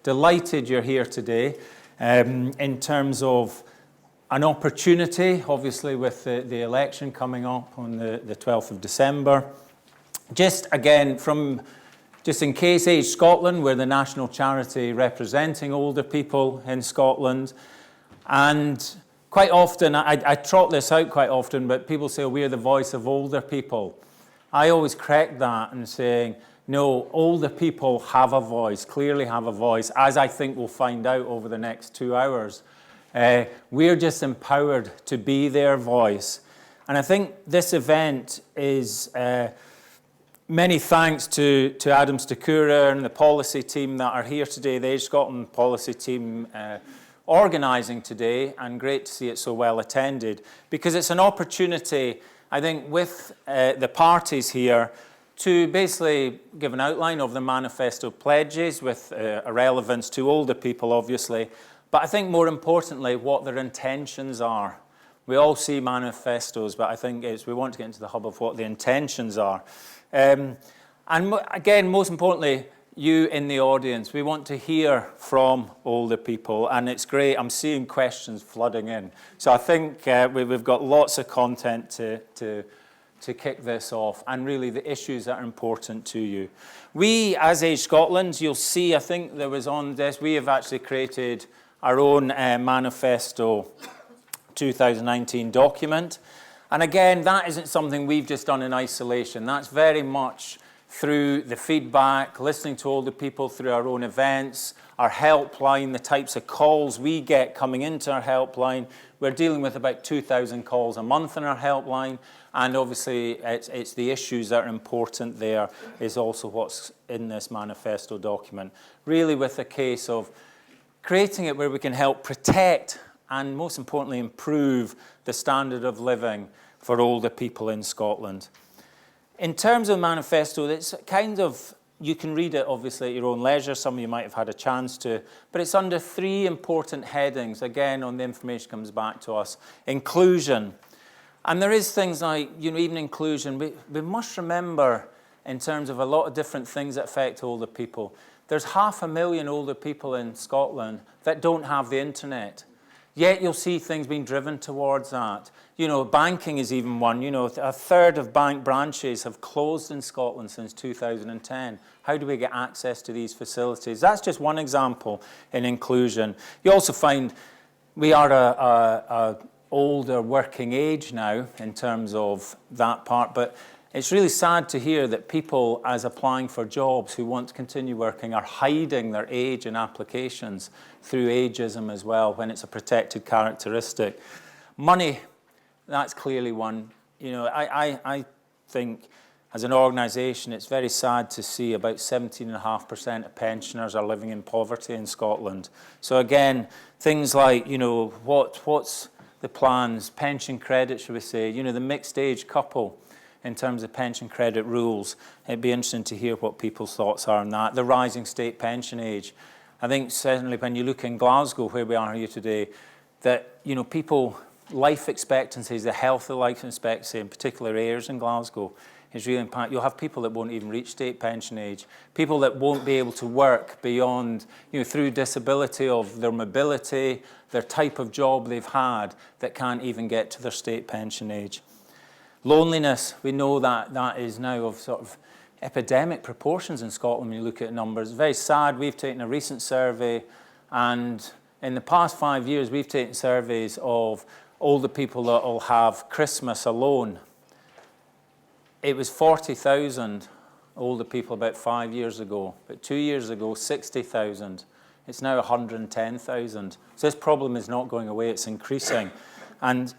delighted you're here today in terms of an opportunity, obviously with the election coming up on the 12th of December. Just again, just in case, Age Scotland, we're the national charity representing older people in Scotland. And quite often, I trot this out quite often, but people say, we're the voice of older people. I always correct that and saying, no, older people have a voice, clearly have a voice, as I think we'll find out over the next 2 hours. We're just empowered to be their voice. And I think this event is many thanks to Adam Stakura and the policy team that are here today, the Age Scotland policy team organising today, and great to see it so well attended, because it's an opportunity, I think, with the parties here to basically give an outline of the manifesto pledges with a relevance to older people, obviously, but I think more importantly, what their intentions are. We all see manifestos, but I think we want to get into the hub of what the intentions are. And again, most importantly, you in the audience, we want to hear from older people, and it's great. I'm seeing questions flooding in. So I think we've got lots of content to kick this off, and really the issues that are important to you. We, as Age Scotland, you'll see, I think there was on this, we have actually created our own Manifesto 2019 document. And again, that isn't something we've just done in isolation. That's very much through the feedback, listening to older people through our own events, our helpline, the types of calls we get coming into our helpline. We're dealing with about 2,000 calls a month in our helpline, and obviously it's the issues that are important there is also what's in this manifesto document. Really with a case of creating it where we can help protect and most importantly improve the standard of living for older people in Scotland. In terms of manifesto, it's kind of, you can read it obviously at your own leisure, some of you might have had a chance to, but it's under 3 important headings. Again, on the information comes back to us. Inclusion. And there is things like, even inclusion, we must remember in terms of a lot of different things that affect older people. There's 500,000 older people in Scotland that don't have the internet. Yet you'll see things being driven towards that. Banking is even one. A third of bank branches have closed in Scotland since 2010. How do we get access to these facilities? That's just one example in inclusion. You also find we are a older working age now in terms of that part, but it's really sad to hear that people, as applying for jobs who want to continue working, are hiding their age in applications through ageism as well, when it's a protected characteristic. Money, that's clearly one. I think as an organisation, it's very sad to see about 17.5% of pensioners are living in poverty in Scotland. So again, things like, what's the plans, pension credit, should we say, the mixed age couple, in terms of pension credit rules. It'd be interesting to hear what people's thoughts are on that. The rising state pension age. I think certainly when you look in Glasgow, where we are here today, that, people, life expectancies, the health of life expectancy, in particular areas in Glasgow, is really impacted. You'll have people that won't even reach state pension age, people that won't be able to work beyond, through disability of their mobility, their type of job they've had, that can't even get to their state pension age. Loneliness, we know that is now of sort of epidemic proportions in Scotland when you look at numbers. Very sad. We've taken a recent survey, and in the past 5 years, we've taken surveys of older people that will have Christmas alone. It was 40,000 older people about 5 years ago, but 2 years ago, 60,000. It's now 110,000. So this problem is not going away, it's increasing. And,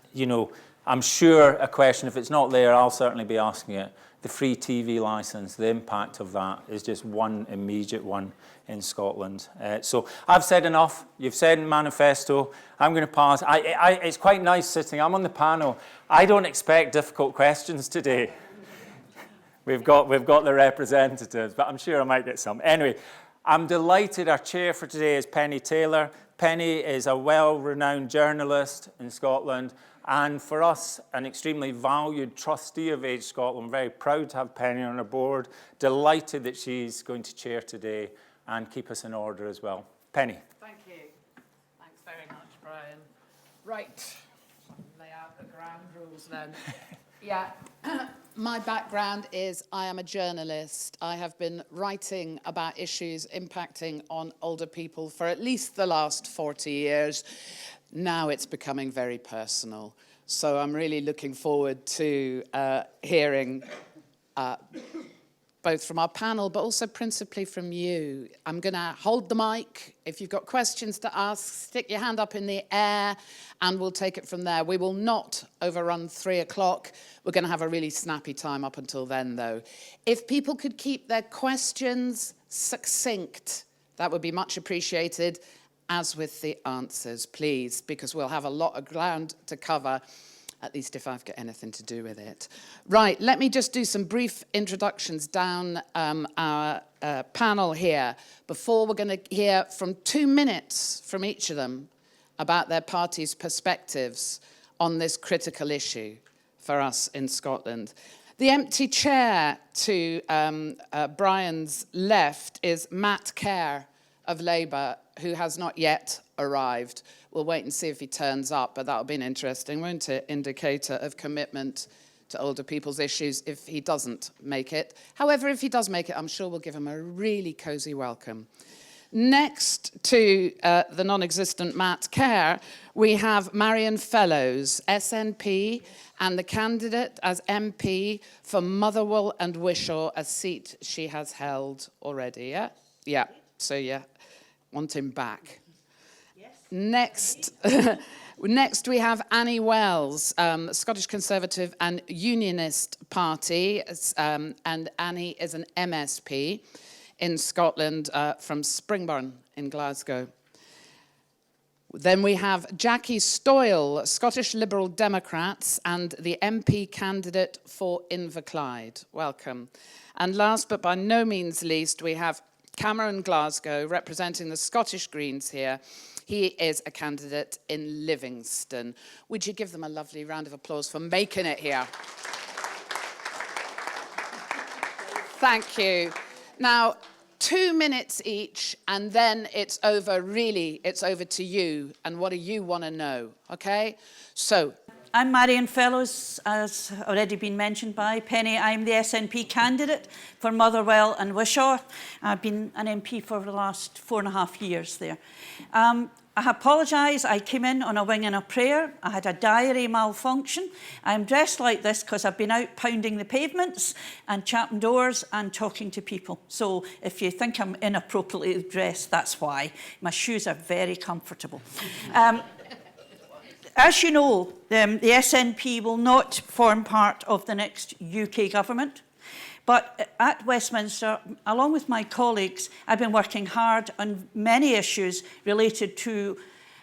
I'm sure a question, if it's not there, I'll certainly be asking it. The free TV licence, the impact of that is just one immediate one in Scotland. So I've said enough. You've said in Manifesto. I'm going to pass. It's quite nice sitting. I'm on the panel. I don't expect difficult questions today. We've got the representatives, but I'm sure I might get some. Anyway, I'm delighted our chair for today is Penny Taylor. Penny is a well-renowned journalist in Scotland, and for us, an extremely valued trustee of Age Scotland. Very proud to have Penny on our board. Delighted that she's going to chair today. and keep us in order as well. Penny. Thank you. Thanks very much, Brian. Right, lay out the ground rules then. Yeah, my background is I am a journalist. I have been writing about issues impacting on older people for at least the last 40 years. Now it's becoming very personal. So I'm really looking forward to hearing both from our panel, but also principally from you. I'm going to hold the mic. If you've got questions to ask, stick your hand up in the air, and we'll take it from there. We will not overrun 3 o'clock. We're going to have a really snappy time up until then, though. If people could keep their questions succinct, that would be much appreciated, as with the answers, please, because we'll have a lot of ground to cover, at least if I've got anything to do with it. Right, let me just do some brief introductions down our panel here before we're going to hear from 2 minutes from each of them about their party's perspectives on this critical issue for us in Scotland. The empty chair to Brian's left is Matt Kerr of Labour, who has not yet arrived. We'll wait and see if he turns up, but that'll be an interesting, won't it, indicator of commitment to older people's issues if he doesn't make it. However, if he does make it, I'm sure we'll give him a really cosy welcome. Next to the non-existent Matt Kerr, we have Marion Fellows, SNP, and the candidate as MP for Motherwell and Wishaw, a seat she has held already, yeah? Yeah, so yeah, want him back. Next, next we have Annie Wells, Scottish Conservative and Unionist Party, and Annie is an MSP in Scotland from Springburn in Glasgow. Then we have Jackie Stoyle, Scottish Liberal Democrats, and the MP candidate for Inverclyde. Welcome. And last but by no means least, we have Cameron Glasgow, representing the Scottish Greens here. He is a candidate in Livingston. Would you give them a lovely round of applause for making it here? Thank you. Now, 2 minutes each, and then it's over, really, it's over to you, and what do you want to know, okay? So, I'm Marion Fellows, as already been mentioned by Penny. I'm the SNP candidate for Motherwell and Wishaw. I've been an MP for the last 4.5 years there. I apologise, I came in on a wing and a prayer. I had a diary malfunction. I'm dressed like this because I've been out pounding the pavements and chapping doors and talking to people. So if you think I'm inappropriately dressed, that's why. My shoes are very comfortable. As you know, the SNP will not form part of the next UK government. But at Westminster, along with my colleagues, I've been working hard on many issues related to,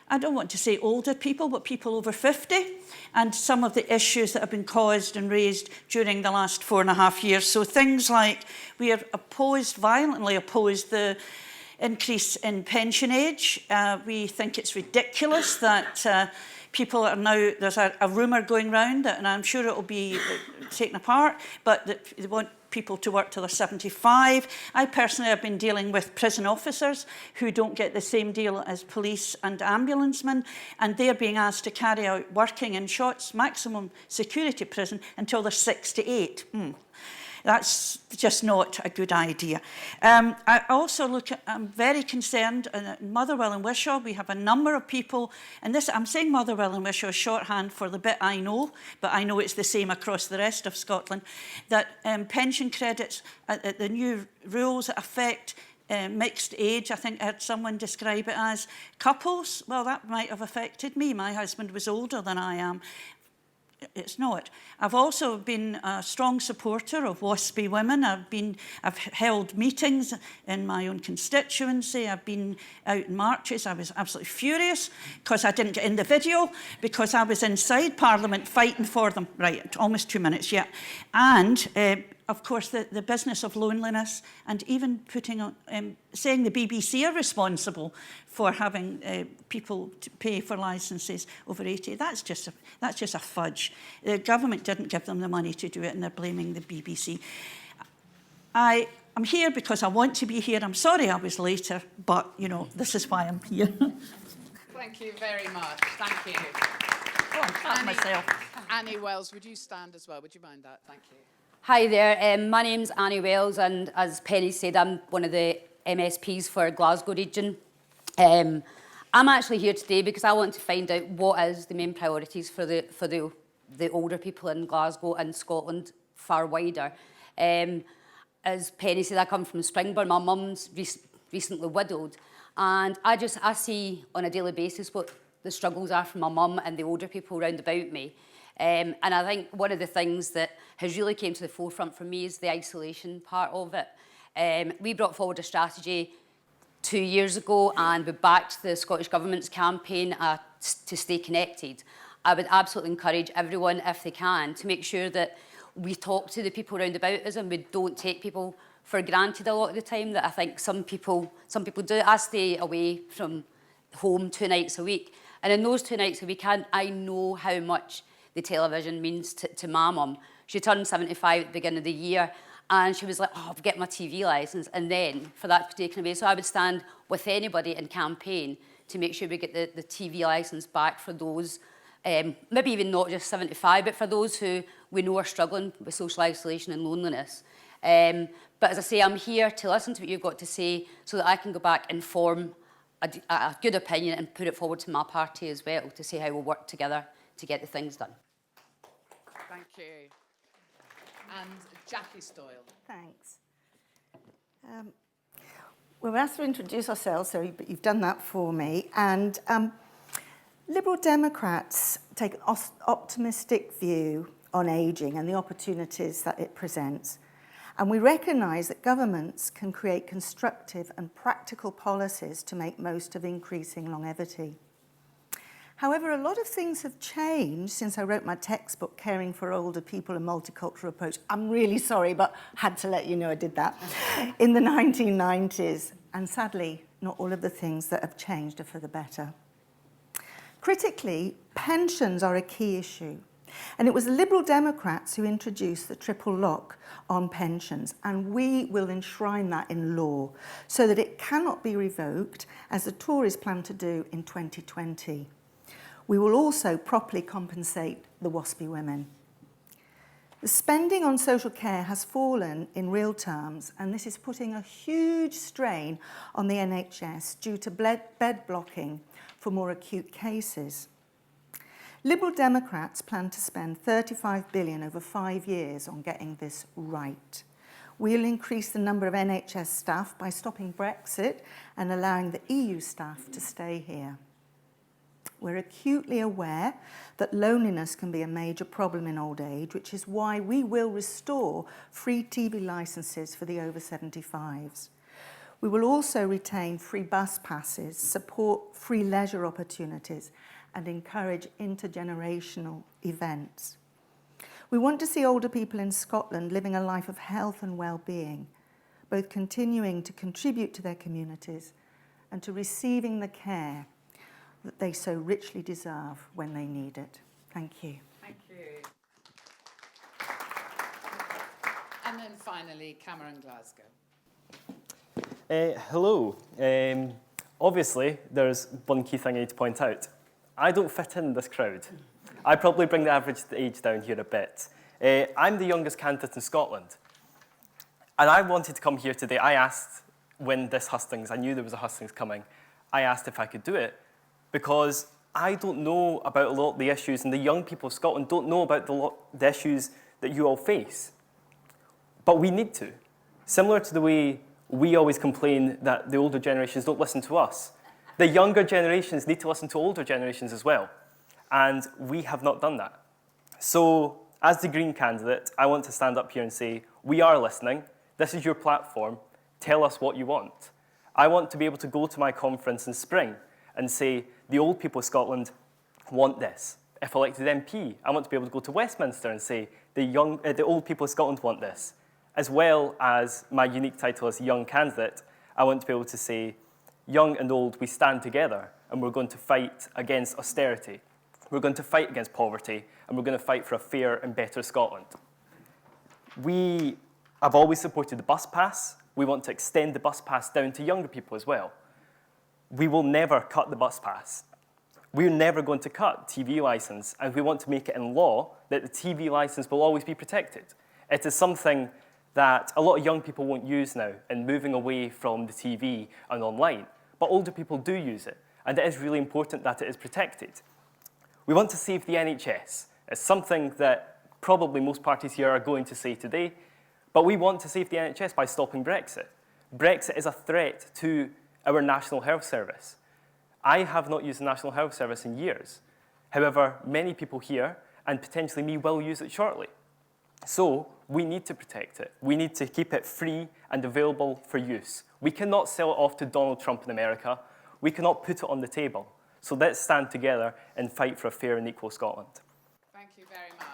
I don't want to say older people, but people over 50, and some of the issues that have been caused and raised during the last 4.5 years. So things like we are violently opposed the increase in pension age. We think it's ridiculous that people are now, there's a rumour going round, and I'm sure it will be taken apart, but that they want people to work till they're 75. I personally have been dealing with prison officers who don't get the same deal as police and ambulancemen, and they're being asked to carry out working in Shotts maximum security prison until they're 68. That's just not a good idea. I also I'm very concerned in Motherwell and Wishaw. We have a number of people, and this, I'm saying Motherwell and Wishaw shorthand for the bit I know, but I know it's the same across the rest of Scotland, that pension credits, the new rules that affect mixed age, I think I heard someone describe it as couples. Well, that might have affected me. My husband was older than I am. It's not. I've also been a strong supporter of WASPy women. I've held meetings in my own constituency. I've been out in marches. I was absolutely furious because I didn't get in the video because I was inside Parliament fighting for them. Right, almost 2 minutes, yeah. And of course, the business of loneliness, and even putting on, saying the BBC are responsible for having people to pay for licences over 80. That's just a fudge. The government didn't give them the money to do it, and they're blaming the BBC. I'm I'm here because I want to be here. I'm sorry I was later, but, you know, this is why I'm here. Thank you very much. Thank you. Oh, I'm clapping myself. Annie Wells, would you stand as well? Would you mind that? Thank you. Hi there, my name's Annie Wells, and as Penny said, I'm one of the MSPs for Glasgow region. I'm actually here today because I want to find out what is the main priorities for the older people in Glasgow and Scotland far wider. As Penny said, I come from Springburn. My mum's recently widowed, and I see on a daily basis what the struggles are for my mum and the older people round about me. And I think one of the things that has really came to the forefront for me is the isolation part of it. We brought forward a strategy 2 years ago, and we backed the Scottish Government's campaign to stay connected. I would absolutely encourage everyone, if they can, to make sure that we talk to the people round about us and we don't take people for granted a lot of the time, that I think some people do. I stay away from home 2 nights a week, and in those 2 nights a week, I know how much the television means to my mum. She turned 75 at the beginning of the year, and she was like, oh, I'll get my TV licence, and then for that to be taken away. So I would stand with anybody in campaign to make sure we get the TV licence back for those, maybe even not just 75, but for those who we know are struggling with social isolation and loneliness. But as I say, I'm here to listen to what you've got to say so that I can go back and form a good opinion and put it forward to my party as well to see how we'll work together to get the things done. Thank you. And Jackie Stoyle. Thanks. We're asked to introduce ourselves, but you've done that for me. And Liberal Democrats take an optimistic view on ageing and the opportunities that it presents. And we recognise that governments can create constructive and practical policies to make most of increasing longevity. However, a lot of things have changed since I wrote my textbook, Caring for Older People, a Multicultural Approach. I'm really sorry, but had to let you know I did that. In the 1990s. And sadly, not all of the things that have changed are for the better. Critically, pensions are a key issue. And it was the Liberal Democrats who introduced the triple lock on pensions, and we will enshrine that in law so that it cannot be revoked, as the Tories plan to do in 2020. We will also properly compensate the WASPy women. The spending on social care has fallen in real terms, and this is putting a huge strain on the NHS due to bed blocking for more acute cases. Liberal Democrats plan to spend $35 billion over 5 years on getting this right. We'll increase the number of NHS staff by stopping Brexit and allowing the EU staff to stay here. We're acutely aware that loneliness can be a major problem in old age, which is why we will restore free TV licences for the over 75s. We will also retain free bus passes, support free leisure opportunities, and encourage intergenerational events. We want to see older people in Scotland living a life of health and well-being, both continuing to contribute to their communities and to receiving the care that they so richly deserve when they need it. Thank you. Thank you. And then finally, Cameron Glasgow. Hello. Obviously, there's one key thing I need to point out. I don't fit in this crowd. I probably bring the average age down here a bit. I'm the youngest candidate in Scotland. And I wanted to come here today. I asked when this Hustings, I knew there was a Hustings coming, I asked if I could do it because I don't know about a lot of the issues, and the young people of Scotland don't know about the issues that you all face. But we need to. Similar to the way we always complain that the older generations don't listen to us. The younger generations need to listen to older generations as well. And we have not done that. So, as the Green candidate, I want to stand up here and say, we are listening. This is your platform. Tell us what you want. I want to be able to go to my conference in spring and say, the old people of Scotland want this. If elected MP, I want to be able to go to Westminster and say, the old people of Scotland want this. As well as my unique title as young candidate, I want to be able to say, young and old, we stand together and we're going to fight against austerity. We're going to fight against poverty and we're going to fight for a fair and better Scotland. We have always supported the bus pass, We want to extend the bus pass down to younger people as well. We will never cut the bus pass. We're never going to cut TV licence, and we want to make it in law that the TV licence will always be protected. It is something that a lot of young people won't use now in moving away from the TV and online, but older people do use it, and it is really important that it is protected. We want to save the NHS. It's something that probably most parties here are going to say today, but we want to save the NHS by stopping Brexit. Brexit is a threat to our National Health Service. I have not used the National Health Service in years. However, many people here, and potentially me, will use it shortly. So we need to protect it. We need to keep it free and available for use. We cannot sell it off to Donald Trump in America. We cannot put it on the table. So let's stand together and fight for a fair and equal Scotland. Thank you very much.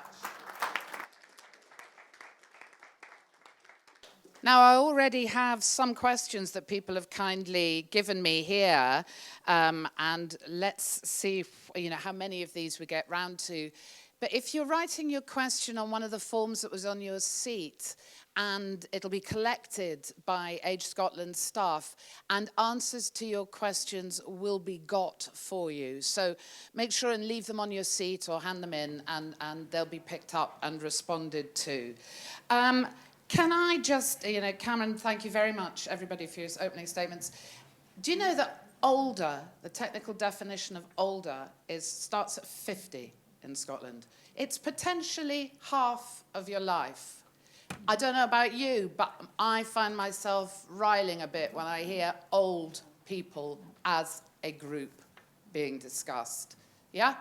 Now, I already have some questions that people have kindly given me here, and let's see how many of these we get round to. But if you're writing your question on one of the forms that was on your seat, and it'll be collected by Age Scotland staff, and answers to your questions will be got for you. So make sure and leave them on your seat or hand them in, and they'll be picked up and responded to. Can I just, Cameron, thank you very much, everybody, for your opening statements. Do you know that older, the technical definition of older, starts at 50 in Scotland? It's potentially half of your life. I don't know about you, but I find myself riling a bit when I hear old people as a group being discussed. Yeah?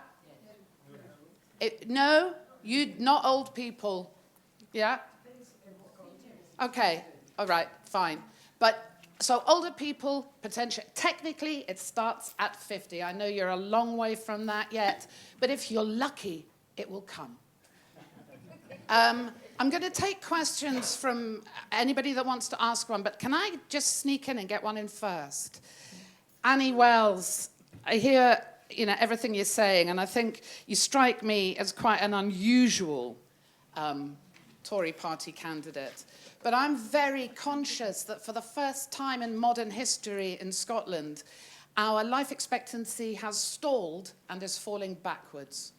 No? Not old people. Yeah? Okay, all right, fine. But, so older people, potentially, technically it starts at 50. I know you're a long way from that yet, but if you're lucky, it will come. I'm going to take questions from anybody that wants to ask one, but can I just sneak in and get one in first? Annie Wells, I hear everything you're saying, and I think you strike me as quite an unusual Tory party candidate. But I'm very conscious that for the first time in modern history in Scotland, our life expectancy has stalled and is falling backwards.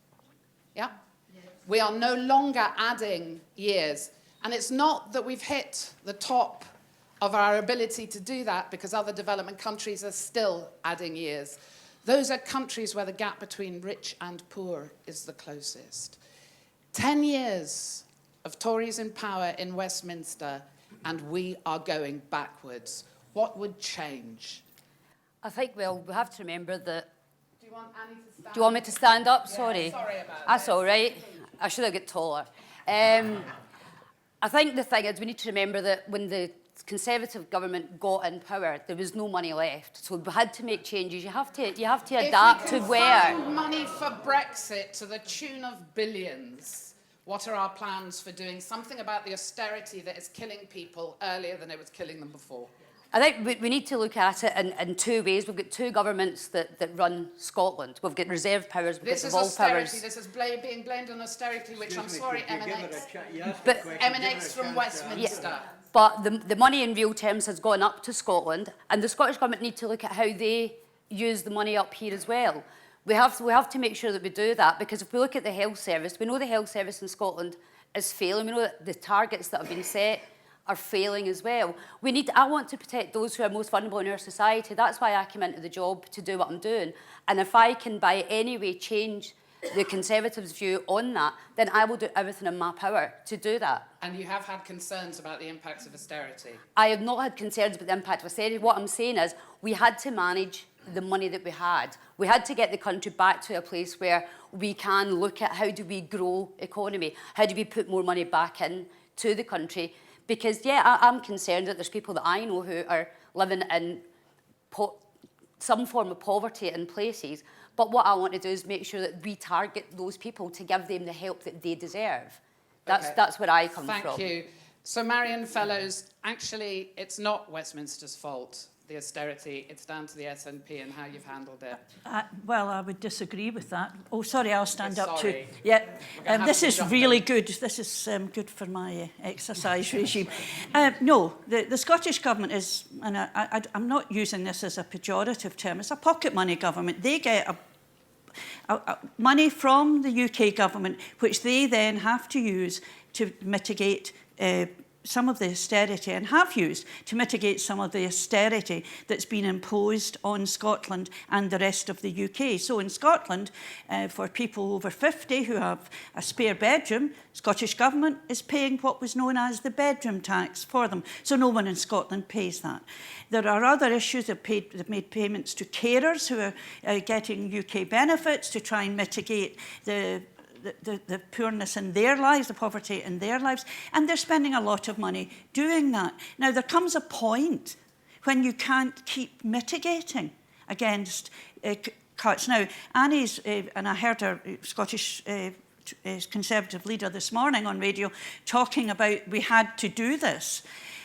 Yeah? Yes. We are no longer adding years. And it's not that we've hit the top of our ability to do that, because other development countries are still adding years. Those are countries where the gap between rich and poor is the closest. 10 years of Tories in power in Westminster, and we are going backwards. What would change? I think, well, we have to remember that... Do you want Annie to stand up? Do you want me to stand up? Yeah, sorry. Sorry about That's this. all right. I should have got taller. I think the thing is we need to remember that when the Conservative government got in power, there was no money left. So we had to make changes. You have to adapt to where. If we can find money for Brexit to the tune of billions, what are our plans for doing something about the austerity that is killing people earlier than it was killing them before? I think we need to look at it in two ways. We've got two governments that run Scotland. We've got reserve powers, we've got devolved powers. This is being blamed on austerity, which I'm sorry emanates from Westminster. Yeah, but the money in real terms has gone up to Scotland, and the Scottish Government need to look at how they use the money up here as well. We have to make sure that we do that, because if we look at the health service, we know the health service in Scotland is failing. We know that the targets that have been set are failing as well. I want to protect those who are most vulnerable in our society. That's why I came into the job, to do what I'm doing. And if I can by any way change the Conservatives' view on that, then I will do everything in my power to do that. And you have had concerns about the impacts of austerity? I have not had concerns about the impact of austerity. What I'm saying is we had to manage the money that we had. We had to get the country back to a place where we can look at how do we grow economy, how do we put more money back in to the country. Because, yeah, I'm concerned that there's people that I know who are living in some form of poverty in places. But what I want to do is make sure that we target those people to give them the help that they deserve. That's where I come from. Thank you. So, Marion Fellows, actually, it's not Westminster's fault the austerity. It's down to the SNP and how you've handled it. Well, I would disagree with that. Oh, sorry, I'll stand up too. Sorry. Yeah, This is really good. This is good for my exercise regime. No, the Scottish Government is, and I'm not using this as a pejorative term, it's a pocket money government. They get money from the UK government, which they then have to use to mitigate some of the austerity, and have used to mitigate some of the austerity that's been imposed on Scotland and the rest of the UK. So in Scotland, for people over 50 who have a spare bedroom, Scottish Government is paying what was known as the bedroom tax for them. So no one in Scotland pays that. There are other issues. They've made payments to carers who are getting UK benefits to try and mitigate the poorness in their lives, the poverty in their lives, and they're spending a lot of money doing that. Now, there comes a point when you can't keep mitigating against cuts. Now, Annie's, and I heard her Scottish Conservative leader this morning on radio talking about we had to do this.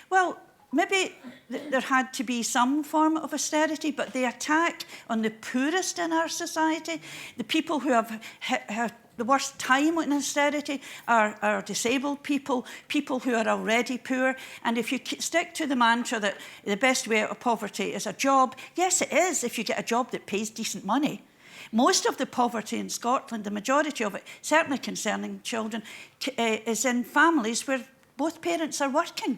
Well, maybe there had to be some form of austerity, but the attack on the poorest in our society, the people who have the worst time with austerity are disabled people, people who are already poor. And if you stick to the mantra that the best way out of poverty is a job, yes, it is if you get a job that pays decent money. Most of the poverty in Scotland, the majority of it, certainly concerning children, is in families where both parents are working.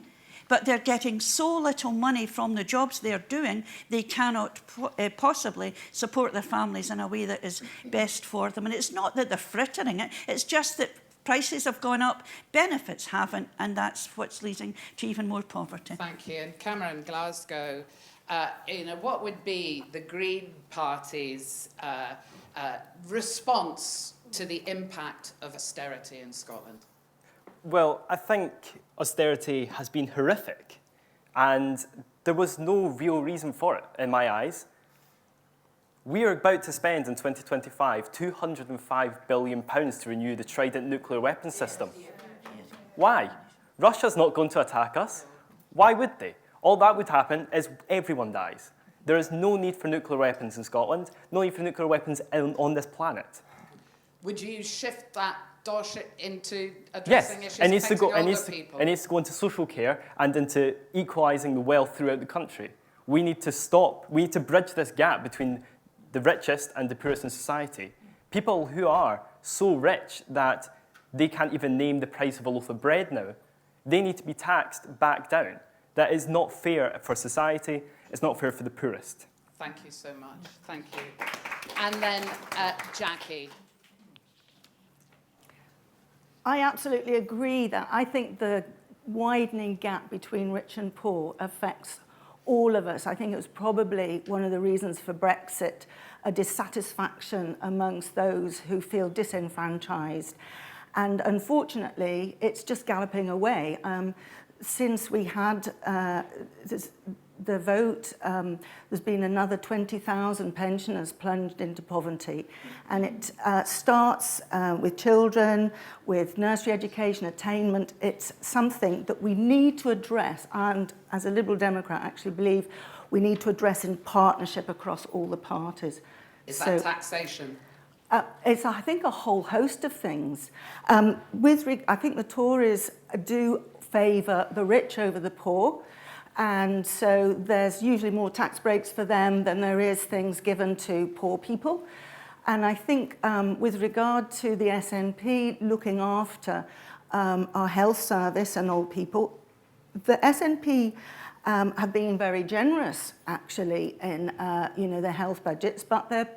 But they're getting so little money from the jobs they're doing, they cannot possibly support their families in a way that is best for them. And it's not that they're frittering it, it's just that prices have gone up, benefits haven't, and that's what's leading to even more poverty. Thank you. And Cameron, Glasgow, what would be the Green Party's response to the impact of austerity in Scotland? Well, I think austerity has been horrific, and there was no real reason for it, in my eyes. We are about to spend in 2025 £205 billion to renew the Trident nuclear weapons system. Why? Russia's not going to attack us. Why would they? All that would happen is everyone dies. There is no need for nuclear weapons in Scotland, no need for nuclear weapons on this planet. Would you shift that dosh into addressing issues affecting older people? It needs to go into social care and into equalising the wealth throughout the country. We need to bridge this gap between the richest and the poorest in society. People who are so rich that they can't even name the price of a loaf of bread now, they need to be taxed back down. That is not fair for society, it's not fair for the poorest. Thank you so much, thank you. And then Jackie. I absolutely agree that I think the widening gap between rich and poor affects all of us. I think it was probably one of the reasons for Brexit, a dissatisfaction amongst those who feel disenfranchised. And unfortunately, it's just galloping away. Since we had the vote, there's been another 20,000 pensioners plunged into poverty. And it starts with children, with nursery education, attainment. It's something that we need to address, and as a Liberal Democrat, I actually believe we need to address in partnership across all the parties. Is that taxation? It's, I think, a whole host of things. I think the Tories do favour the rich over the poor. And so there's usually more tax breaks for them than there is things given to poor people. And I think with regard to the SNP looking after our health service and old people, the SNP have been very generous, actually, in their health budgets, but they're,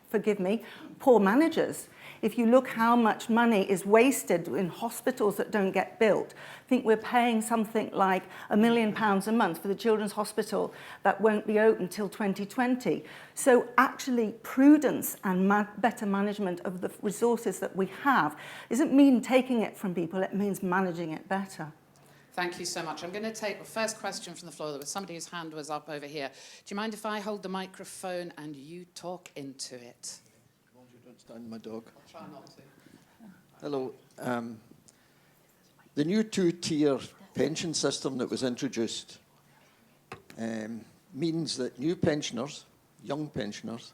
forgive me, poor managers. If you look how much money is wasted in hospitals that don't get built, I think we're paying something like £1 million a month for the Children's Hospital that won't be open until 2020. So actually prudence and better management of the resources that we have doesn't mean taking it from people, it means managing it better. Thank you so much. I'm going to take the first question from the floor. There was somebody whose hand was up over here. Do you mind if I hold the microphone and you talk into it? Stand my dog. I'll try not to. Hello. The new two-tier pension system that was introduced, means that new pensioners, young pensioners,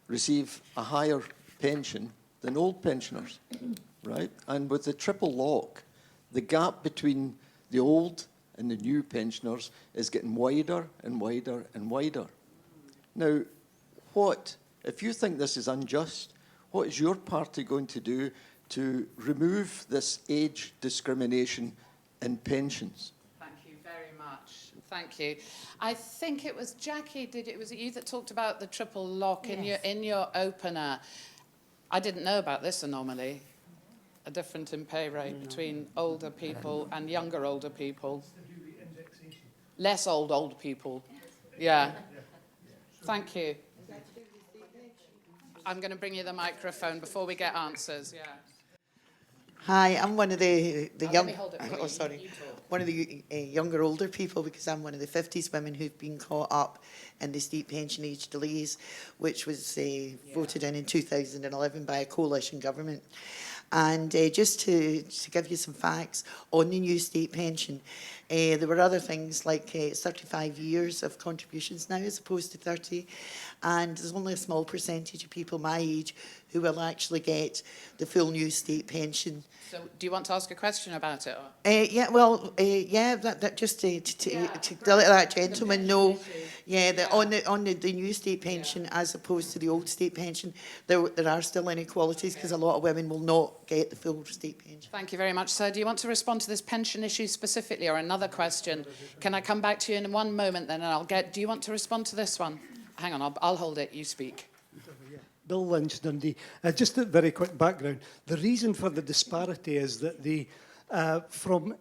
receive a higher pension than old pensioners, right? And with the triple lock, the gap between the old and the new pensioners is getting wider and wider and wider. Now, if you think this is unjust, what is your party going to do to remove this age discrimination in pensions? Thank you very much. Thank you. I think it was Jackie, was it you that talked about the triple lock in your opener? I didn't know about this anomaly, a difference in pay rate between older people and younger older people. Less old people. Yeah. Thank you. I'm going to bring you the microphone before we get answers. Yeah. Hi, I'm one of the young. Let me hold it for Oh, you. sorry. You talk. One of the younger, older people, because I'm one of the 50s women who've been caught up in the state pension age delays, which was voted in 2011 by a coalition government. And just to give you some facts on the new state pension, there were other things like 35 years of contributions now as opposed to 30. And there's only a small percentage of people my age who will actually get the full new state pension. So do you want to ask a question about it? Or? That just to let that gentleman know, that on the new state pension as opposed to the old state pension, there are still inequalities because a lot of women will not get the full state pension. Thank you very much, sir. Do you want to respond to this pension issue specifically or another question? Can I come back to you in one moment then and do you want to respond to this one? Hang on, I'll hold it, you speak. Bill Lynch, Dundee. Just a very quick background. The reason for the disparity is that from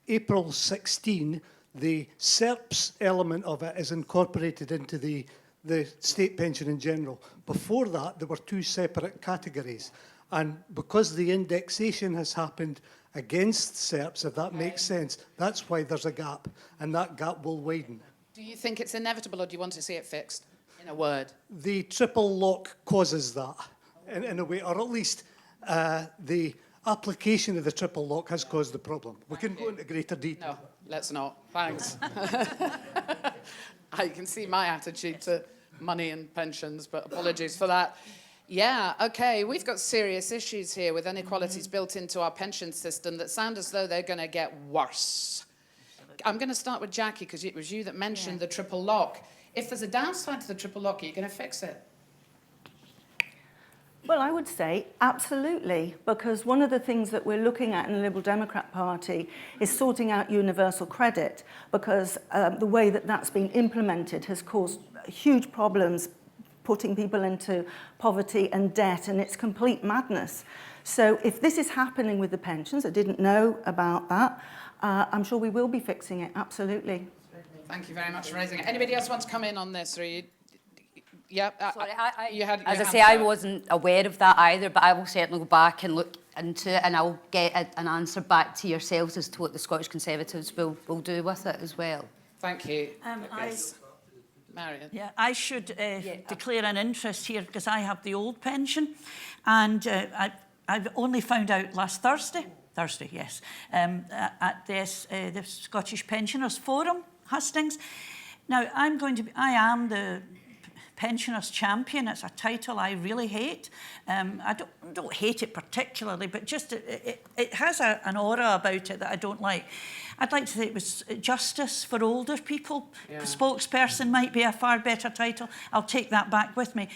April 16, the SERPS element of it is incorporated into the state pension in general. Before that, there were two separate categories. And because the indexation has happened against SERPS, if that makes sense, that's why there's a gap, and that gap will widen. Do you think it's inevitable or do you want to see it fixed? In a word. The triple lock causes that, in a way, or at least the application of the triple lock has caused the problem. We can go into greater detail. No, let's not. Thanks. I can see my attitude to money and pensions, but apologies for that. Yeah, okay, we've got serious issues here with inequalities built into our pension system that sound as though they're going to get worse. I'm going to start with Jackie, because it was you that mentioned the triple lock. If there's a downside to the triple lock, are you going to fix it? Well, I would say absolutely, because one of the things that we're looking at in the Liberal Democrat Party is sorting out universal credit, because the way that that's been implemented has caused huge problems, putting people into poverty and debt, and it's complete madness. So if this is happening with the pensions, I didn't know about that, I'm sure we will be fixing it, absolutely. Thank you very much for raising it. Anybody else want to come in on this? Or you, yeah, Sorry, as I say, I wasn't aware of that either, but I will certainly go back and look into it, and I'll get an answer back to yourselves as to what the Scottish Conservatives will do with it as well. Thank you. Marion. Yeah, I should declare an interest here because I have the old pension, and I've only found out last Thursday, yes, at the Scottish Pensioners Forum, Hustings. Now, I am the pensioners champion. It's a title I really hate. I don't hate it particularly, but just it has an aura about it that I don't like. I'd like to say it was justice for older people. Yeah. Spokesperson might be a far better title. I'll take that back with me.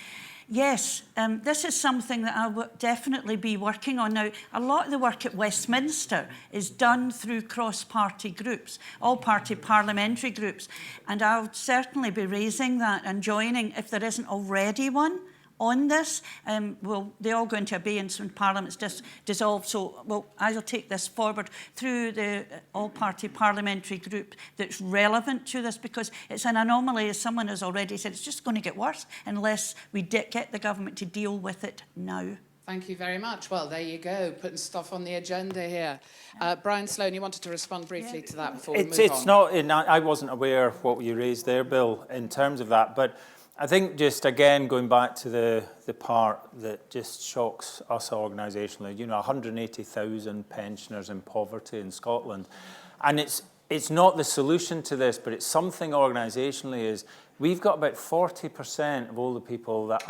Yes, this is something that I'll definitely be working on. Now, a lot of the work at Westminster is done through cross-party groups, all-party parliamentary groups, and I'll certainly be raising that and joining, if there isn't already one, on this. They're all going to obey and when Parliament's dissolved, so I'll take this forward through the all-party parliamentary group that's relevant to this, because it's an anomaly, as someone has already said. It's just going to get worse unless we get the government to deal with it now. Thank you very much. Well, there you go, putting stuff on the agenda here. Brian Sloan, you wanted to respond briefly to that before we move on. I wasn't aware of what you raised there, Bill, in terms of that, but I think just again going back to the part that just shocks us organisationally, 180,000 pensioners in poverty in Scotland, and it's not the solution to this, but it's something organisationally is we've got about 40% of older people that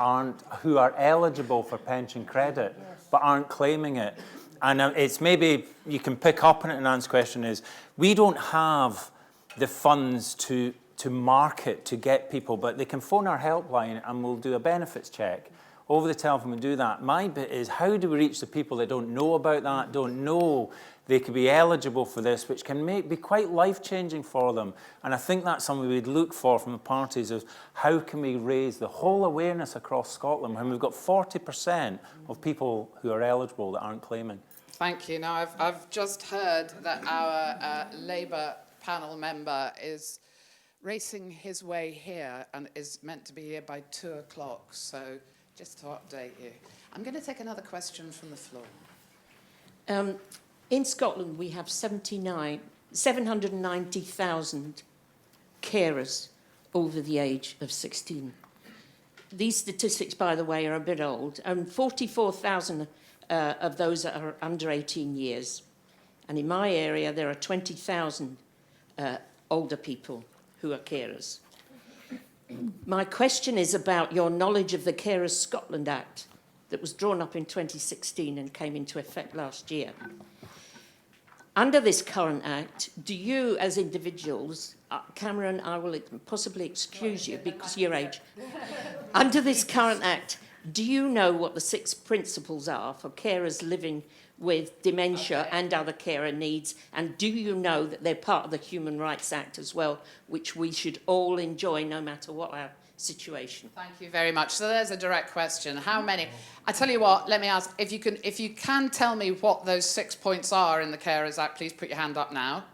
who are eligible for pension credit, but aren't claiming it. And it's maybe you can pick up on it and answer the question is, we don't have the funds to market, to get people, but they can phone our helpline and we'll do a benefits check. Over the telephone we do that. My bit is, how do we reach the people that don't know about that, don't know they could be eligible for this, which can be quite life-changing for them. And I think that's something we'd look for from the parties, is how can we raise the whole awareness across Scotland when we've got 40% of people who are eligible that aren't claiming. Thank you. Now, I've just heard that our Labour panel member is racing his way here and is meant to be here by 2 o'clock. So just to update you. I'm going to take another question from the floor. In Scotland, we have 790,000 carers over the age of 16. These statistics, by the way, are a bit old, and 44,000 of those are under 18 years. And in my area, there are 20,000 older people who are carers. My question is about your knowledge of the Carers Scotland Act that was drawn up in 2016 and came into effect last year. Under this current act, do you as individuals, Cameron, I will possibly excuse you because of your age. Under this current act, do you know what the 6 principles are for carers living with dementia and other carer needs? And do you know that they're part of the Human Rights Act as well, which we should all enjoy no matter what our situation? Thank you very much. So there's a direct question. How many? I tell you what, let me ask, if you can tell me what those 6 points are in the Carers Act, please put your hand up now.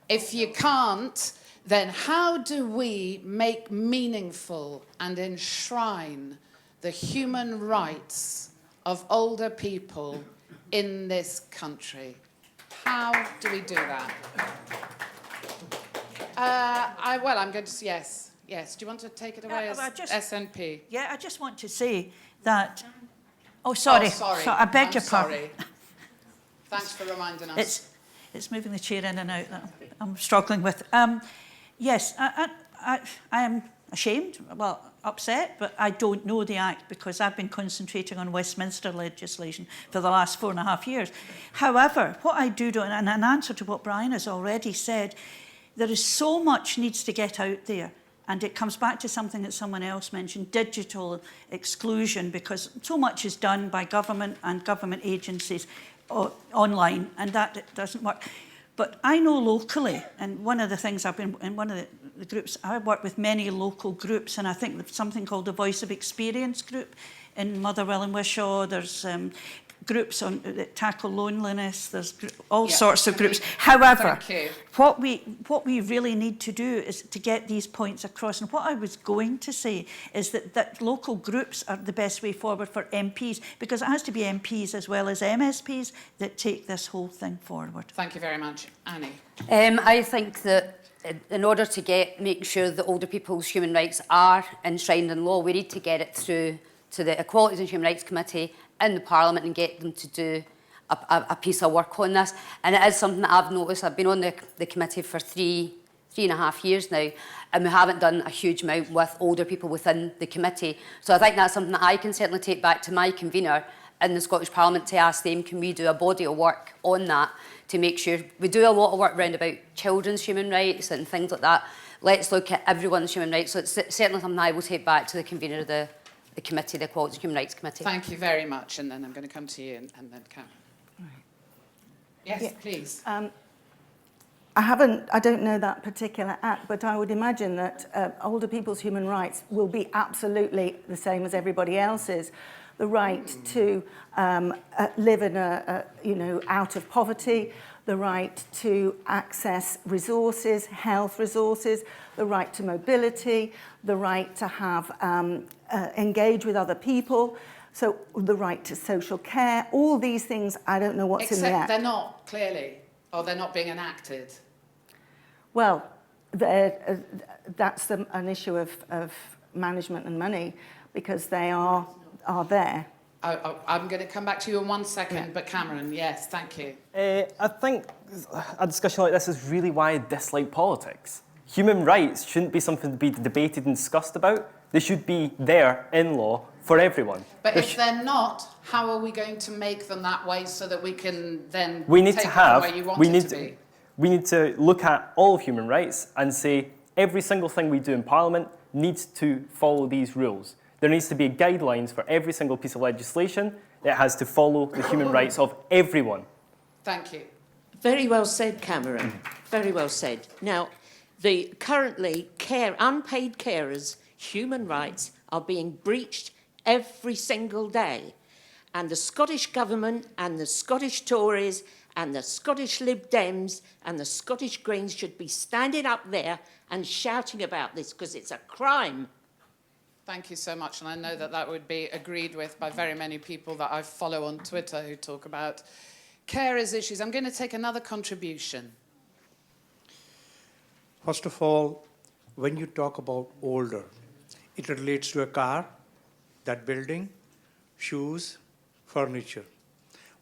If you can't, then how do we make meaningful and enshrine the human rights of older people in this country? How do we do that? I'm going to, yes. Yes, do you want to take it away as SNP? Yeah, I just want to say that... Oh, sorry. Oh, sorry. So I beg your pardon. Sorry. Thanks for reminding us. It's moving the chair in and out that I'm struggling with. Yes, I am ashamed, well, upset, but I don't know the Act because I've been concentrating on Westminster legislation for the last 4.5 years. However, what I do know, and in answer to what Brian has already said, there is so much needs to get out there. And it comes back to something that someone else mentioned, digital exclusion, because so much is done by government and government agencies online, and that doesn't work. But I know locally, and one of the things I've been in one of the groups, I work with many local groups, and I think there's something called the Voice of Experience group in Motherwell and Wishaw. There's groups that tackle loneliness. There's all sorts of groups. However, what we really need to do is to get these points across. And what I was going to say is that local groups are the best way forward for MPs, because it has to be MPs as well as MSPs that take this whole thing forward. Thank you very much. Annie? I think that in order to make sure that older people's human rights are enshrined in law, we need to get it through to the Equalities and Human Rights Committee in the Parliament and get them to do a piece of work on this. And it is something that I've noticed. I've been on the committee for three and a half years now, and we haven't done a huge amount with older people within the committee. So I think that's something that I can certainly take back to my convener in the Scottish Parliament to ask them, can we do a body of work on that to make sure we do a lot of work around about children's human rights and things like that. Let's look at everyone's human rights. So it's certainly something I will take back to the convener of the committee, the Equalities and Human Rights Committee. Thank you very much, and then I'm going to come to you and then Cameron. Right. Yes, please. I don't know that particular act, but I would imagine that older people's human rights will be absolutely the same as everybody else's. The right to live in out of poverty, the right to access resources, health resources, the right to mobility, the right to have engage with other people, so the right to social care. All these things, I don't know what's in the act. They're not, clearly, or they're not being enacted. Well, that's an issue of management and money, because they are there. I'm going to come back to you in 1 second, but Cameron, yes, thank you. I think a discussion like this is really why I dislike politics. Human rights shouldn't be something to be debated and discussed about. They should be there in law for everyone. But if they're not, how are we going to make them that way so that we can then We need take to them have, where you want we it need to be? we need to look at all of human rights and say every single thing we do in Parliament needs to follow these rules. There needs to be guidelines for every single piece of legislation. It has to follow the human rights of everyone. Thank you. Very well said, Cameron. Very well said. Now, currently, unpaid carers' human rights are being breached every single day. And the Scottish Government and the Scottish Tories and the Scottish Lib Dems and the Scottish Greens should be standing up there and shouting about this because it's a crime. Thank you so much, and I know that that would be agreed with by very many people that I follow on Twitter who talk about carers' issues. I'm going to take another contribution. First of all, when you talk about older, it relates to a car, that building, shoes, furniture.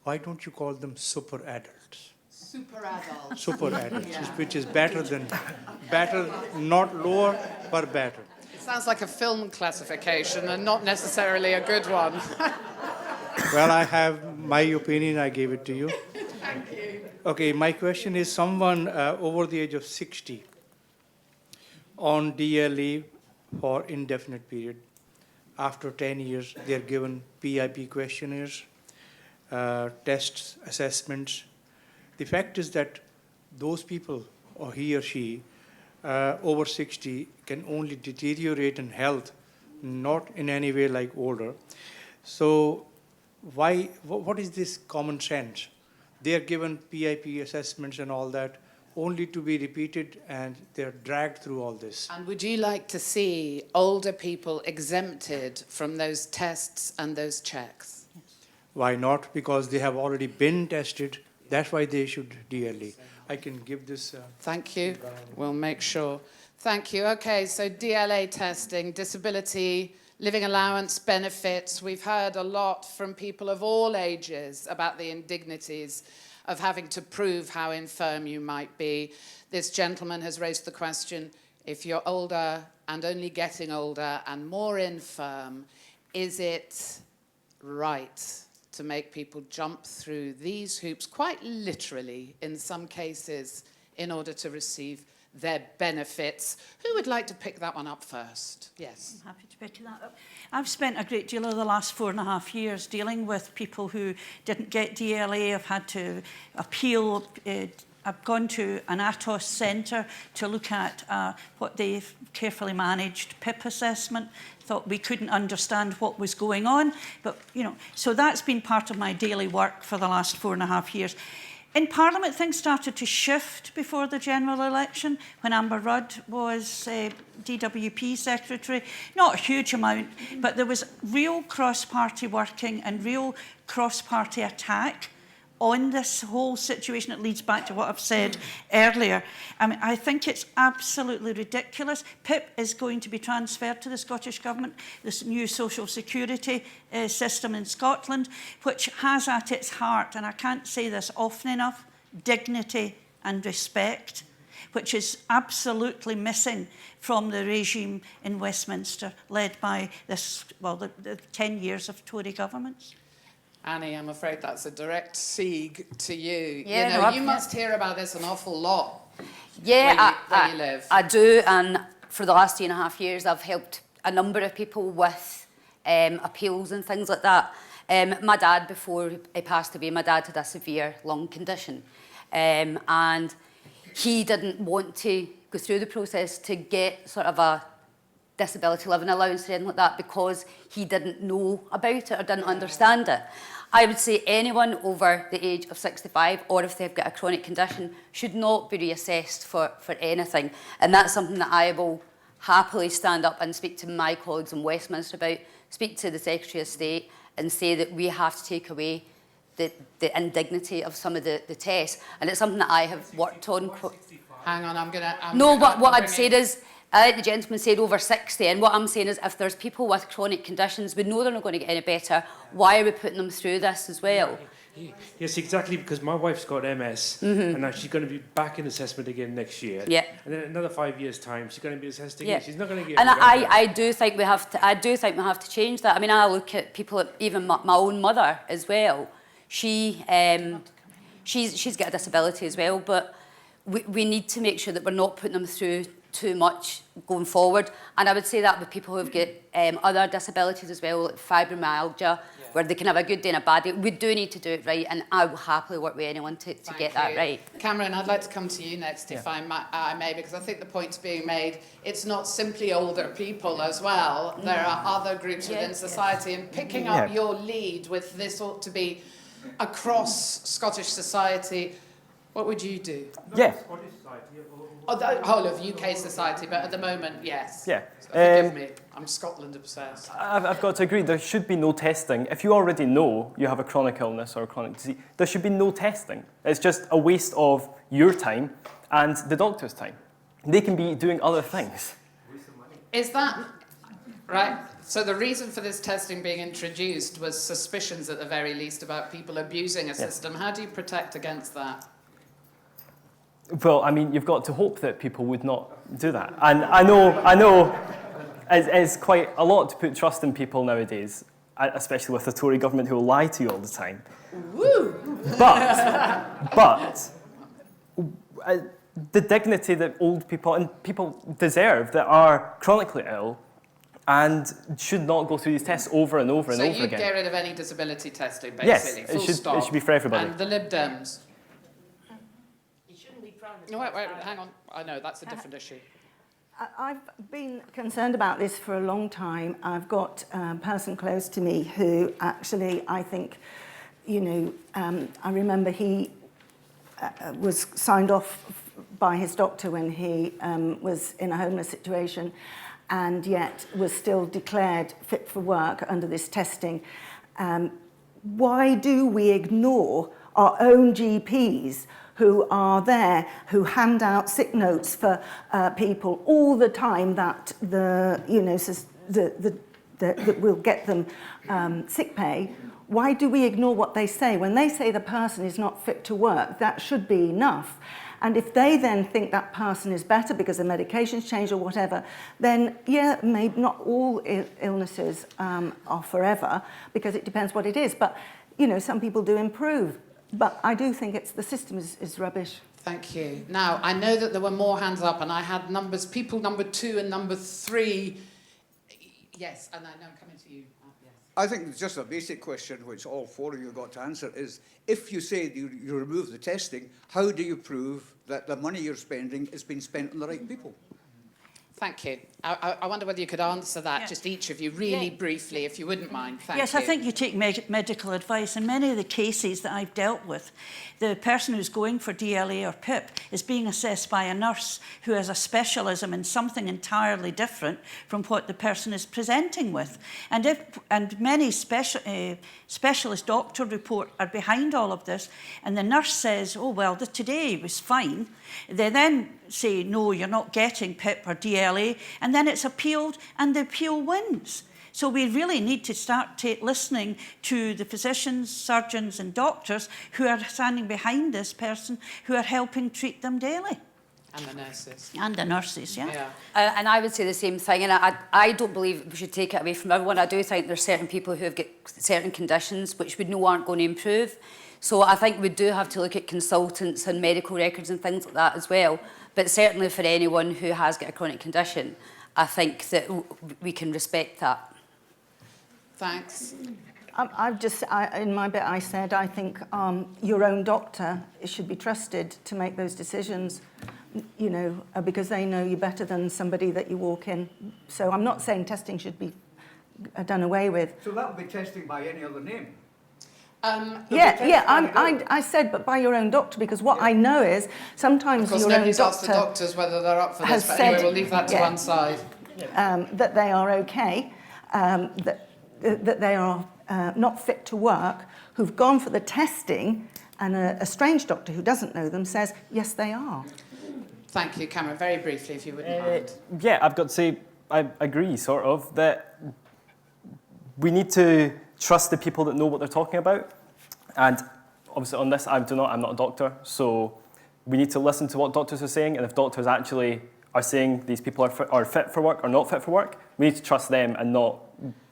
Why don't you call them super adults? Super adult. Super adults, which is better, not lower, but better. Sounds like a film classification and not necessarily a good one. Well, I have my opinion, I gave it to you. Thank you. Okay, my question is someone over the age of 60 on DLE for indefinite period. After 10 years, they're given PIP questionnaires, tests, assessments. The fact is that those people, or he or she, over 60 can only deteriorate in health, not in any way like older. So what is this common sense? They are given PIP assessments and all that, only to be repeated, and they're dragged through all this. And would you like to see older people exempted from those tests and those checks? Why not? Because they have already been tested. That's why they should DLE. I can give this. Thank you. We'll make sure. Thank you. Okay, so DLA testing, disability, living allowance, benefits. We've heard a lot from people of all ages about the indignities of having to prove how infirm you might be. This gentleman has raised the question, if you're older and only getting older and more infirm, is it right to make people jump through these hoops, quite literally in some cases, in order to receive their benefits? Who would like to pick that one up first? Yes. I'm happy to pick that up. I've spent a great deal of the last 4.5 years dealing with people who didn't get DLA. I've had to appeal. I've gone to an ATOS centre to look at what they've carefully managed PIP assessment. Thought we couldn't understand what was going on, but so that's been part of my daily work for the last 4.5 years. In Parliament, things started to shift before the general election when Amber Rudd was DWP Secretary. Not a huge amount, but there was real cross-party working and real cross-party attack on this whole situation. It leads back to what I've said earlier. I mean, I think it's absolutely ridiculous. PIP is going to be transferred to the Scottish Government, this new social security system in Scotland, which has at its heart, and I can't say this often enough, dignity and respect, which is absolutely missing from the regime in Westminster, led by the 10 years of Tory governments. Annie, I'm afraid that's a direct segue to you. Yeah, you must hear about this an awful lot. Yeah, where you live. I do, and for the last 2.5 years, I've helped a number of people with appeals and things like that. My dad, before he passed away, my dad had a severe lung condition, and he didn't want to go through the process to get sort of a disability living allowance or anything like that because he didn't know about it or didn't understand it. I would say anyone over the age of 65 or if they've got a chronic condition should not be reassessed for anything. And that's something that I will happily stand up and speak to my colleagues in Westminster about, speak to the Secretary of State and say that we have to take away the indignity of some of the tests. And it's something that I have worked on. Hang on, I'm going to... No, but what I'd say is like the gentleman said, over 60, and what I'm saying is if there's people with chronic conditions, we know they're not going to get any better, why are we putting them through this as well? Yes, exactly, because my wife's got MS, and now she's going to be back in assessment again next year. Yeah. And then another 5 years' time, she's going to be assessed again. Yeah. She's not going to get. And any better. I do think we have to change that. I mean, I look at people, even my own mother as well. She's got a disability as well, but we need to make sure that we're not putting them through too much going forward. And I would say that with people who've got other disabilities as well, like fibromyalgia, where they can have a good day and a bad day. We do need to do it right, and I will happily work with anyone to get that right. Cameron, I'd like to come to you next, if I may, because I think the point's being made. It's not simply older people as well. There are other groups within society, and picking up your lead with this ought to be across Scottish society. What would you do? Yeah. The whole of UK society, but at the moment, yes. Yeah. Forgive me, I'm Scotland obsessed. I've got to agree, there should be no testing. If you already know you have a chronic illness or a chronic disease, there should be no testing. It's just a waste of your time and the doctor's time. They can be doing other things. Is that right? So the reason for this testing being introduced was suspicions, at the very least, about people abusing a system. How do you protect against that? Well, I mean, you've got to hope that people would not do that. And I know it's quite a lot to put trust in people nowadays, especially with the Tory government who will lie to you all the time. Woo! But the dignity that old people and people deserve that are chronically ill and should not go through these tests over and over and over again. So you'd get rid of any disability testing, yes, basically, full it should be for everybody. And the Lib Dems? No, wait, hang on. I know, that's a different issue. I've been concerned about this for a long time. I've got a person close to me who actually, I think, I remember he was signed off by his doctor when he was in a homeless situation, and yet was still declared fit for work under this testing. Why do we ignore our own GPs who are there, who hand out sick notes for people all the time that that will get them sick pay? Why do we ignore what they say? When they say the person is not fit to work, that should be enough. And if they then think that person is better because the medication's changed or whatever, then yeah, maybe not all illnesses are forever, because it depends what it is. But some people do improve. But I do think the system is rubbish. Thank you. Now, I know that there were more hands up, and I had people number 2 and number 3. Yes, and I know I'm coming to you. Yes. I think it's just a basic question, which all 4 of you have got to answer, is if you say you remove the testing, how do you prove that the money you're spending is being spent on the right people? Thank you. I wonder whether you could answer that, just each of you, really briefly, if you wouldn't mind. Thank you. Yes, I think you take medical advice. In many of the cases that I've dealt with, the person who's going for DLA or PIP is being assessed by a nurse who has a specialism in something entirely different from what the person is presenting with. And many specialist doctor report are behind all of this, and the nurse says, oh, well, today was fine. They then say, no, you're not getting PIP or DLA, and then it's appealed, and the appeal wins. So we really need to start listening to the physicians, surgeons and doctors who are standing behind this person, who are helping treat them daily. And the nurses. And the nurses, yeah. And I would say the same thing, and I don't believe we should take it away from everyone. I do think there's certain people who have got certain conditions which we know aren't going to improve. So I think we do have to look at consultants and medical records and things like that as well. But certainly for anyone who has got a chronic condition, I think that we can respect that. Thanks. In my bit I said, I think your own doctor should be trusted to make those decisions, because they know you better than somebody that you walk in. So I'm not saying testing should be done away with. So that would be testing by any other name? I said, but by your own doctor, because what I know is sometimes your own doctor... nobody's asked the doctors whether they're up for this, but anyway, we'll leave that to one side. That they are okay, that they are not fit to work, who've gone for the testing, and a strange doctor who doesn't know them says, yes, they are. Thank you, Cameron. Very briefly, if you wouldn't mind. Yeah, I've got to say, I agree, sort of, that we need to trust the people that know what they're talking about. And obviously on this, I'm not a doctor, so we need to listen to what doctors are saying, and if doctors actually are saying these people are fit for work or not fit for work, we need to trust them and not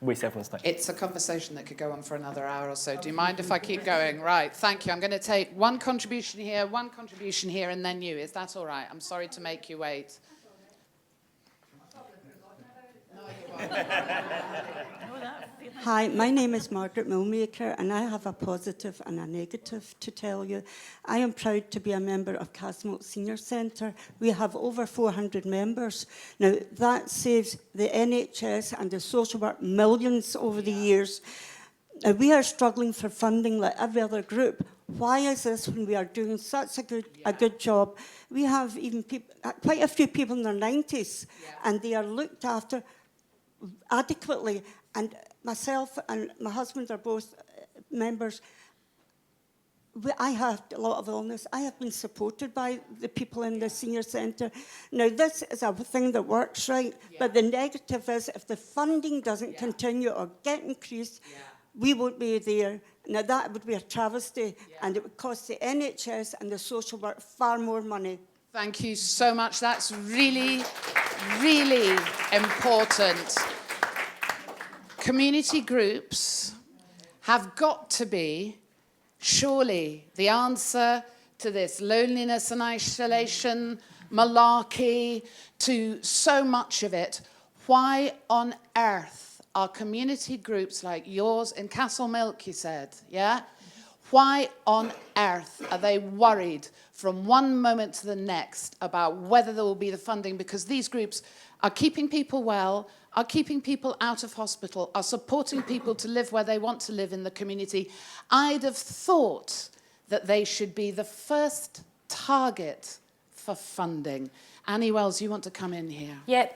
waste everyone's time. It's a conversation that could go on for another hour or so. Do you mind if I keep going? Right, thank you. I'm going to take one contribution here, and then you. Is that all right? I'm sorry to make you wait. Hi, my name is Margaret Millmaker, and I have a positive and a negative to tell you. I am proud to be a member of Castlemilk Senior Centre. We have over 400 members. Now, that saves the NHS and the social work millions over the years. Now, we are struggling for funding like every other group. Why is this when we are doing such a good job? We have even quite a few people in their 90s, and they are looked after adequately. And myself and my husband are both members. I have a lot of illness. I have been supported by the people in the senior centre. Now, this is a thing that works, right? But the negative is if the funding doesn't continue or get increased, we won't be there. Now, that would be a travesty, and it would cost the NHS and the social work far more money. Thank you so much. That's really, really important. Community groups have got to be, surely, the answer to this loneliness and isolation, malarkey, to so much of it. Why on earth are community groups like yours in Castlemilk, you said, yeah? Why on earth are they worried from one moment to the next about whether there will be the funding? Because these groups are keeping people well, are keeping people out of hospital, are supporting people to live where they want to live in the community. I'd have thought that they should be the first target for funding. Annie Wells, you want to come in here? Yeah,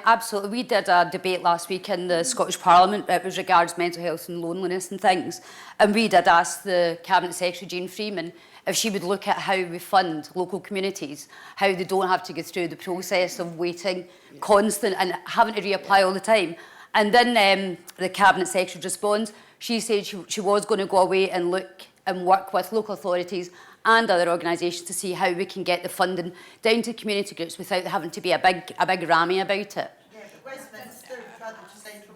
absolutely. We did a debate last week in the Scottish Parliament. It was regards mental health and loneliness and things. And we did ask the Cabinet Secretary, Jane Freeman, if she would look at how we fund local communities, how they don't have to go through the process of waiting constant and having to reapply all the time. And then the Cabinet Secretary responds. She said she was going to go away and look and work with local authorities and other organisations to see how we can get the funding down to community groups without having to be a big rammy about it.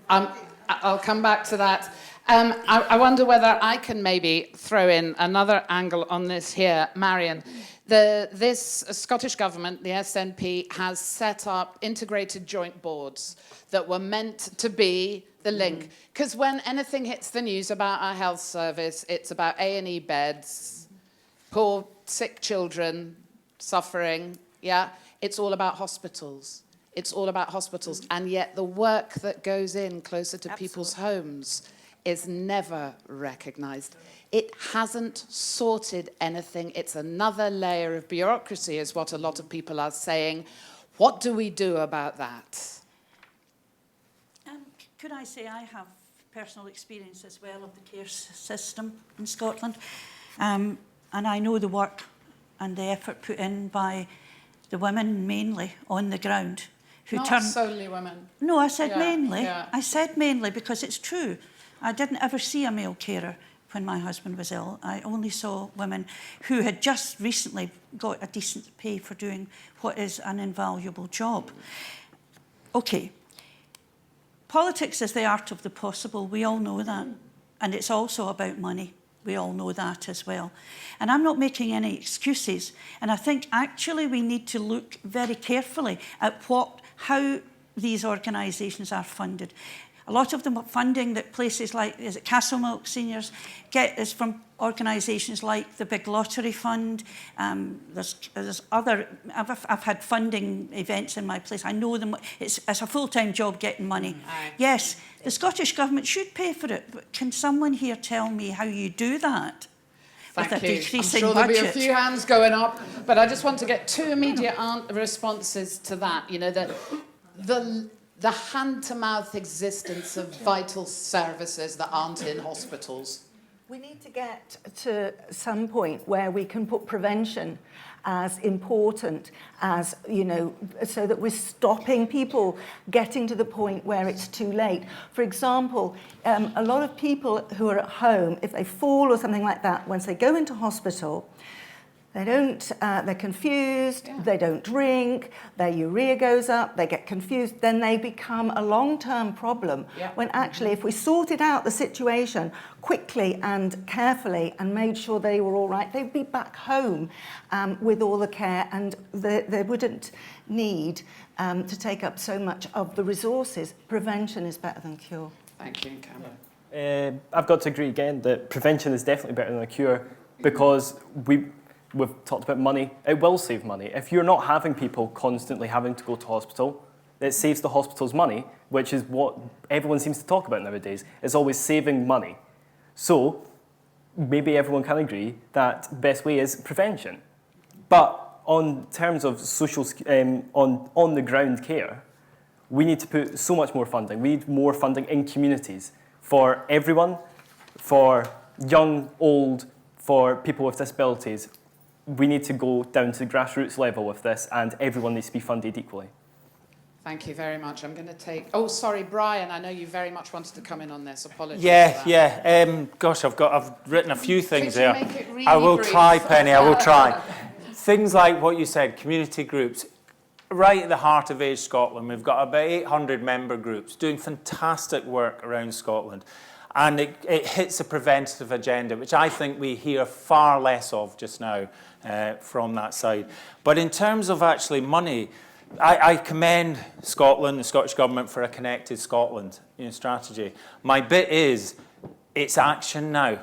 I'll come back to that. I wonder whether I can maybe throw in another angle on this here. Marion, this Scottish Government, the SNP, has set up integrated joint boards that were meant to be the link. Because when anything hits the news about our health service, it's about A&E beds, poor sick children suffering, yeah? It's all about hospitals. It's all about hospitals. And yet the work that goes in closer to people's homes is never recognised. It hasn't sorted anything. It's another layer of bureaucracy, is what a lot of people are saying. What do we do about that? Could I say I have personal experience as well of the care system in Scotland, and I know the work and the effort put in by the women mainly on the ground. Not solely women. No, I said mainly. Yeah. I said mainly because it's true. I didn't ever see a male carer when my husband was ill. I only saw women who had just recently got a decent pay for doing what is an invaluable job. Okay. Politics is the art of the possible. We all know that. And it's also about money. We all know that as well. And I'm not making any excuses. And I think actually we need to look very carefully at how these organisations are funded. A lot of the funding that places like Castlemilk Seniors get is from organisations like the Big Lottery Fund. There's other. I've had funding events in my place. I know them. It's a full-time job getting money. Yes, the Scottish Government should pay for it, but can someone here tell me how you do that? Thank with a you. decreasing I'm sure there'll be a budget? few hands going up, but I just want to get two immediate responses to that. You know, the hand-to-mouth existence of vital services that aren't in hospitals. We need to get to some point where we can put prevention as important as, so that we're stopping people getting to the point where it's too late. For example, a lot of people who are at home, if they fall or something like that, once they go into hospital, they're confused, they don't drink, their urea goes up, they get confused, then they become a long-term problem. When actually, if we sorted out the situation quickly and carefully and made sure they were all right, they'd be back home with all the care, and they wouldn't need to take up so much of the resources. Prevention is better than cure. Thank you, Cameron. I've got to agree again that prevention is definitely better than a cure, because we've talked about money. It will save money. If you're not having people constantly having to go to hospital, it saves the hospital's money, which is what everyone seems to talk about nowadays. It's always saving money. So maybe everyone can agree that the best way is prevention. But on terms of social, on the ground care, we need to put so much more funding. We need more funding in communities for everyone, for young, old, for people with disabilities. We need to go down to the grassroots level with this, and everyone needs to be funded equally. Thank you very much. I'm going to take... Oh, sorry, Brian, I know you very much wanted to come in on this. Apologies for that. Gosh, I've written a few things Could you there. make it really I will brief? try, Penny, I will try. Things like what you said, community groups. Right at the heart of Age Scotland, we've got about 800 member groups doing fantastic work around Scotland. And it hits a preventative agenda, which I think we hear far less of just now from that side. But in terms of actually money, I commend Scotland, the Scottish Government, for a connected Scotland strategy. My bit is, it's action now,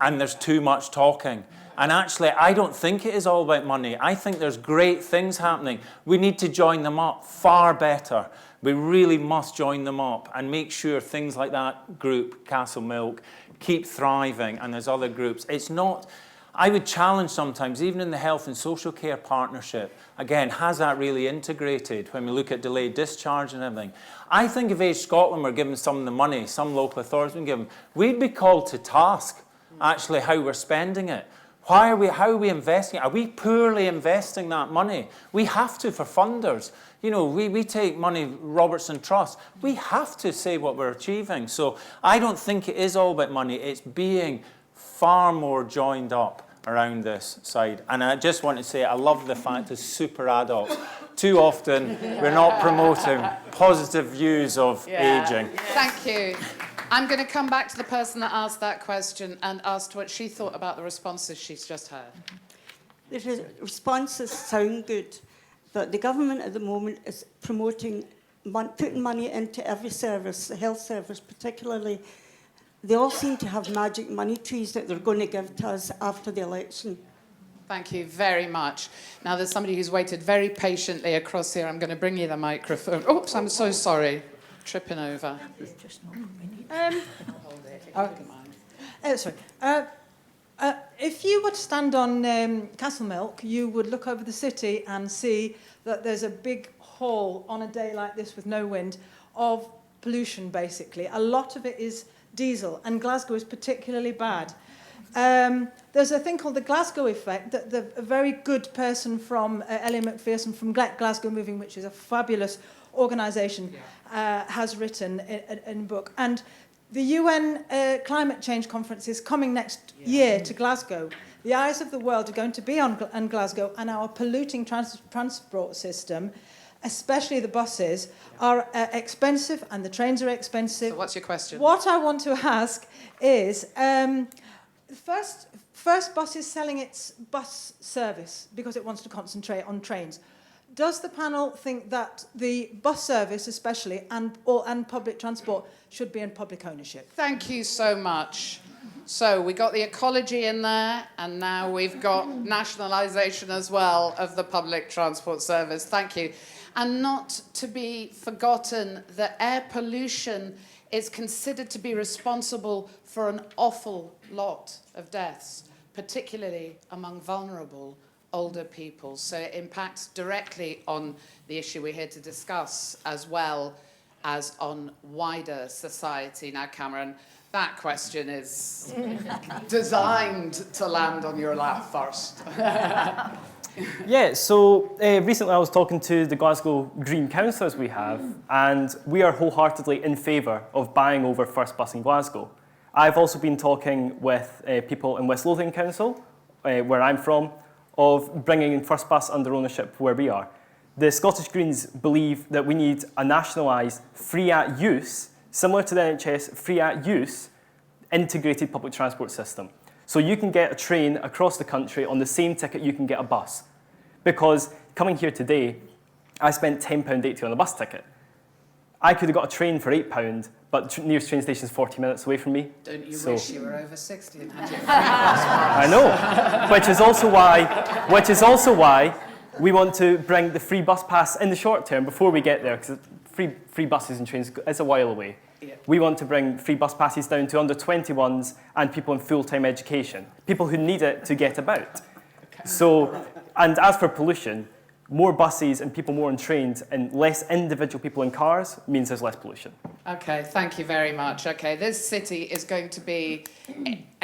and there's too much talking. And actually, I don't think it is all about money. I think there's great things happening. We need to join them up far better. We really must join them up and make sure things like that group, Castle Milk, keep thriving, and there's other groups. It's not... I would challenge sometimes, even in the health and social care partnership, again, has that really integrated when we look at delayed discharge and everything? I think if Age Scotland were given some of the money, some local authorities would give them, we'd be called to task, actually, how we're spending it. How are we investing it? Are we poorly investing that money? We have to for funders. We take money, Robertson Trust. We have to say what we're achieving. So I don't think it is all about money. It's being far more joined up around this side. And I just want to say I love the fact as super adults, too often we're not promoting positive views of ageing. Thank you. I'm going to come back to the person that asked that question and asked what she thought about the responses she's just heard. The responses sound good, but the government at the moment is promoting, putting money into every service, the health service particularly. They all seem to have magic money trees that they're going to give to us after the election. Thank you very much. Now, there's somebody who's waited very patiently across here. I'm going to bring you the microphone. Oops, I'm so sorry. Tripping over. Sorry. If you were to stand on Castle Milk, you would look over the city and see that there's a big hall on a day like this with no wind of pollution, basically. A lot of it is diesel, and Glasgow is particularly bad. There's a thing called the Glasgow effect that a very good person from Elliot McPherson from Glasgow Moving, which is a fabulous organisation, has written in a book. And the UN Climate Change Conference is coming next year to Glasgow. The eyes of the world are going to be on Glasgow, and our polluting transport system, especially the buses, are expensive, and the trains are expensive. So what's your question? What I want to ask is, first bus is selling its bus service because it wants to concentrate on trains. Does the panel think that the bus service, especially, and public transport should be in public ownership? Thank you so much. So we got the ecology in there, and now we've got nationalisation as well of the public transport service. Thank you. And not to be forgotten, that air pollution is considered to be responsible for an awful lot of deaths, particularly among vulnerable older people. So it impacts directly on the issue we're here to discuss, as well as on wider society. Now, Cameron, that question is designed to land on your lap first. Yeah, so recently I was talking to the Glasgow Green councillors we have, and we are wholeheartedly in favour of buying over First Bus in Glasgow. I've also been talking with people in West Lothian Council, where I'm from, of bringing in First Bus under ownership where we are. The Scottish Greens believe that we need a nationalised, free at use, similar to the NHS, free at use, integrated public transport system. So you can get a train across the country on the same ticket you can get a bus. Because coming here today, I spent £10.80 on a bus ticket. I could have got a train for £8, but nearest train station is 40 minutes away from me. Don't you wish you were over 60 and had your free bus? I know, which is also why we want to bring the free bus pass in the short term before we get there, because free buses and trains is a while away. Yeah. We want to bring free bus passes down to under 21s and people in full-time education, people who need it to get about. Okay. So, and as for pollution, more buses and people more on trains and less individual people in cars means there's less pollution. Okay, thank you very much. Okay, this city is going to be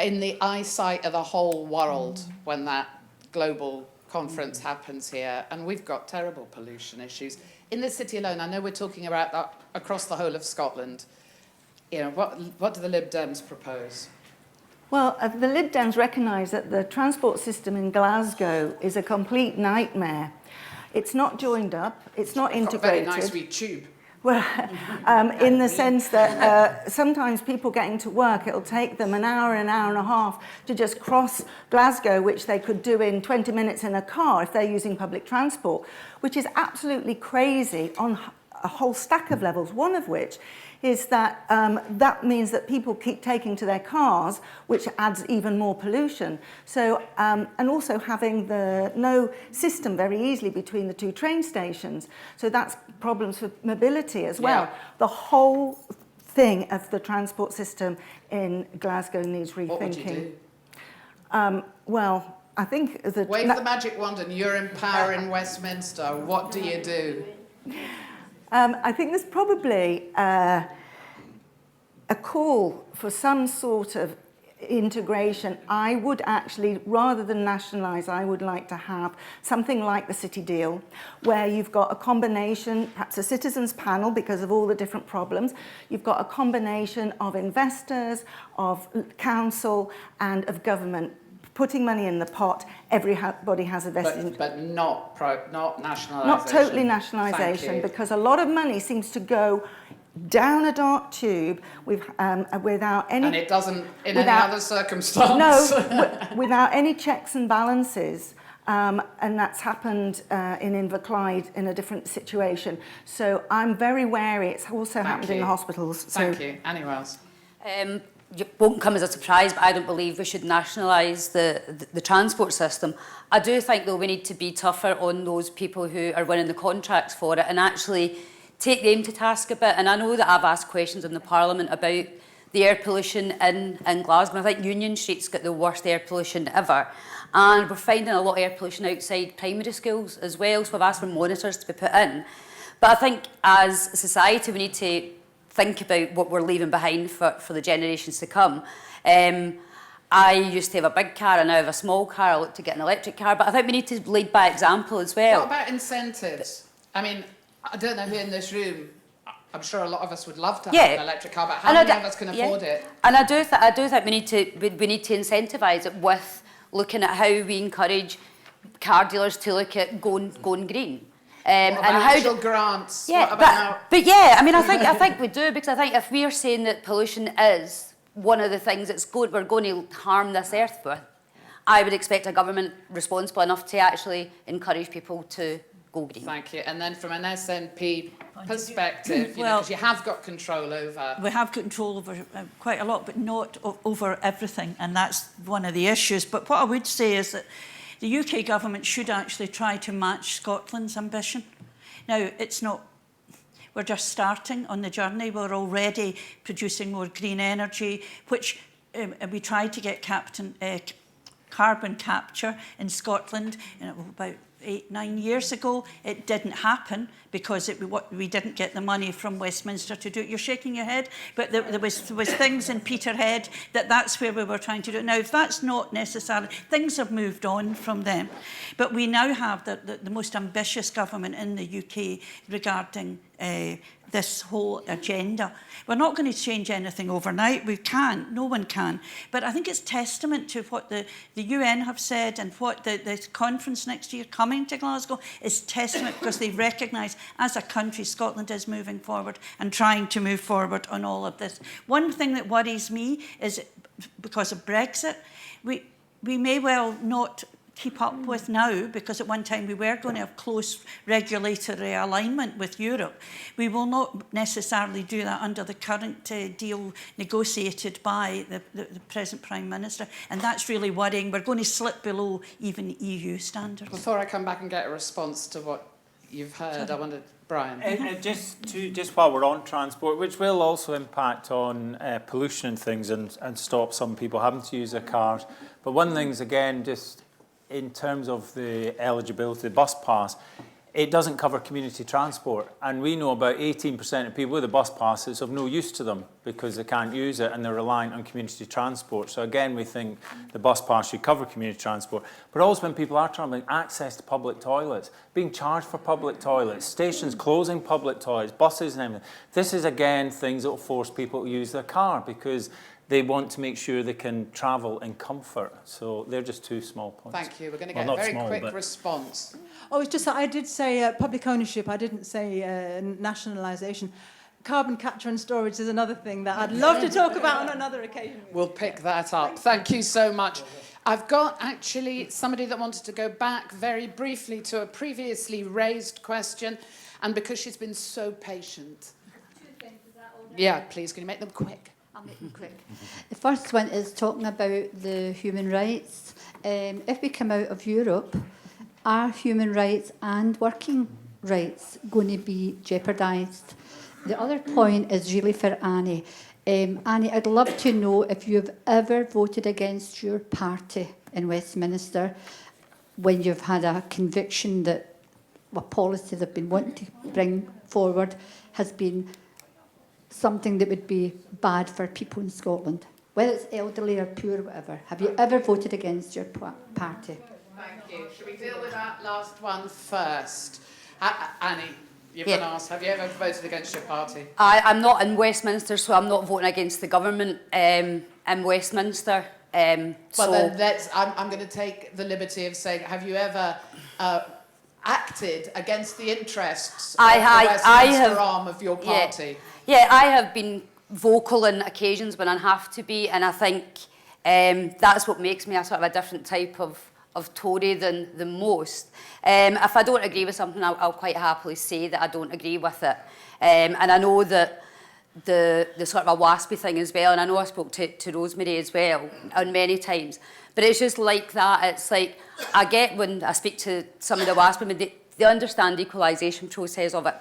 in the eyesight of the whole world when that global conference happens here, and we've got terrible pollution issues. In this city alone, I know we're talking about that across the whole of Scotland. You know, what do the Lib Dems propose? Well, the Lib Dems recognise that the transport system in Glasgow is a complete nightmare. It's not joined up, it's not integrated. Very nice wee tube. Well, in the sense that sometimes people getting to work, it'll take them an hour and a half to just cross Glasgow, which they could do in 20 minutes in a car if they're using public transport, which is absolutely crazy on a whole stack of levels, one of which is that that means that people keep taking to their cars, which adds even more pollution. So, and also having the no system very easily between the two train stations. So that's problems for mobility as well. Yeah. The whole thing of the transport system in Glasgow needs rethinking. What would you do? Well, I think that... Wave the magic wand and you're in power in Westminster. What do you do? I think there's probably a call for some sort of integration. I would actually, rather than nationalise, I would like to have something like the City Deal, where you've got a combination, perhaps a citizens panel because of all the different problems. You've got a combination of investors, of council and of government, putting money in the pot. Everybody has a vested... But not nationalisation. Not totally nationalisation, because a lot of money seems to go down a dark tube without any... And it doesn't in any other circumstance. No, without any checks and balances. And that's happened in Inverclyde in a different situation. So I'm very wary. It's also happened in the hospitals. Thank you. Annie Wells. It won't come as a surprise, but I don't believe we should nationalise the transport system. I do think, though, we need to be tougher on those people who are winning the contracts for it and actually take them to task a bit. And I know that I've asked questions in the Parliament about the air pollution in Glasgow. I think Union Street's got the worst air pollution ever. And we're finding a lot of air pollution outside primary schools as well, so I've asked for monitors to be put in. But I think as a society we need to think about what we're leaving behind for the generations to come. I used to have a big car and now I have a small car. I look to get an electric car, but I think we need to lead by example as well. What about incentives? I mean, I don't know who in this room, I'm sure a lot of us would love to have an electric car, but how many of us can afford it? And I do think we need to incentivise it with looking at how we encourage car dealers to look at going green. What about actual grants? Yeah, but yeah, I mean, I think we do, because I think if we're saying that pollution is one of the things we're going to harm this earth with, I would expect a government responsible enough to actually encourage people to go green. Thank you. And then from an SNP perspective, because you have got control over... We have control over quite a lot, but not over everything, and that's one of the issues. But what I would say is that the UK government should actually try to match Scotland's ambition. Now, it's not... We're just starting on the journey. We're already producing more green energy, which we tried to get carbon capture in Scotland, and about 8-9 years ago. It didn't happen because we didn't get the money from Westminster to do it. You're shaking your head, but there was things in Peterhead that's where we were trying to do it. Now, if that's not necessary, things have moved on from them. But we now have the most ambitious government in the UK regarding this whole agenda. We're not going to change anything overnight. We can't. No one can. But I think it's testament to what the UN have said and what the conference next year coming to Glasgow is testament, because they recognise as a country Scotland is moving forward and trying to move forward on all of this. One thing that worries me is because of Brexit, we may well not keep up with now, because at one time we were going to have close regulatory alignment with Europe. We will not necessarily do that under the current deal negotiated by the present Prime Minister, and that's really worrying. We're going to slip below even EU standards. Before I come back and get a response to what you've heard, I wondered, Brian. Just while we're on transport, which will also impact on pollution and things, and stop some people having to use their cars. But one thing's, again, just in terms of the eligibility, the bus pass, it doesn't cover community transport. And we know about 18% of people with a bus pass, it's of no use to them because they can't use it and they're reliant on community transport. So again, we think the bus pass should cover community transport. But also when people are travelling, access to public toilets, being charged for public toilets, stations closing public toilets, buses and everything. This is, again, things that will force people to use their car because they want to make sure they can travel in comfort. So they're just two small points. Thank you. We're going to get a very quick response. Oh, it's just that I did say public ownership. I didn't say nationalisation. Carbon capture and storage is another thing that I'd love to talk about on another occasion. We'll pick that up. Thank you so much. I've got actually somebody that wanted to go back very briefly to a previously raised question, and because she's been so patient. 2 things, is that all right? Yeah, please, can you make them quick? I'll make them quick. The first one is talking about the human rights. If we come out of Europe, are human rights and working rights going to be jeopardised? The other point is really for Annie. Annie, I'd love to know if you've ever voted against your party in Westminster when you've had a conviction that a policy they've been wanting to bring forward has been something that would be bad for people in Scotland, whether it's elderly or poor or whatever. Have you ever voted against your party? Thank you. Should we deal with that last one first? Annie, you've been asked, have you ever voted against your party? I'm not in Westminster, so I'm not voting against the government in Westminster. Then I'm going to take the liberty of saying, have you ever acted against the interests of the Westminster arm of your party? Yeah, I have been vocal on occasions when I have to be, and I think that's what makes me a sort of a different type of Tory than most. If I don't agree with something, I'll quite happily say that I don't agree with it. And I know that the sort of a waspy thing as well, and I know I spoke to Rosemary as well on many times, but it's just like that. It's like, I get when I speak to some of the waspy women, they understand the equalisation process of it,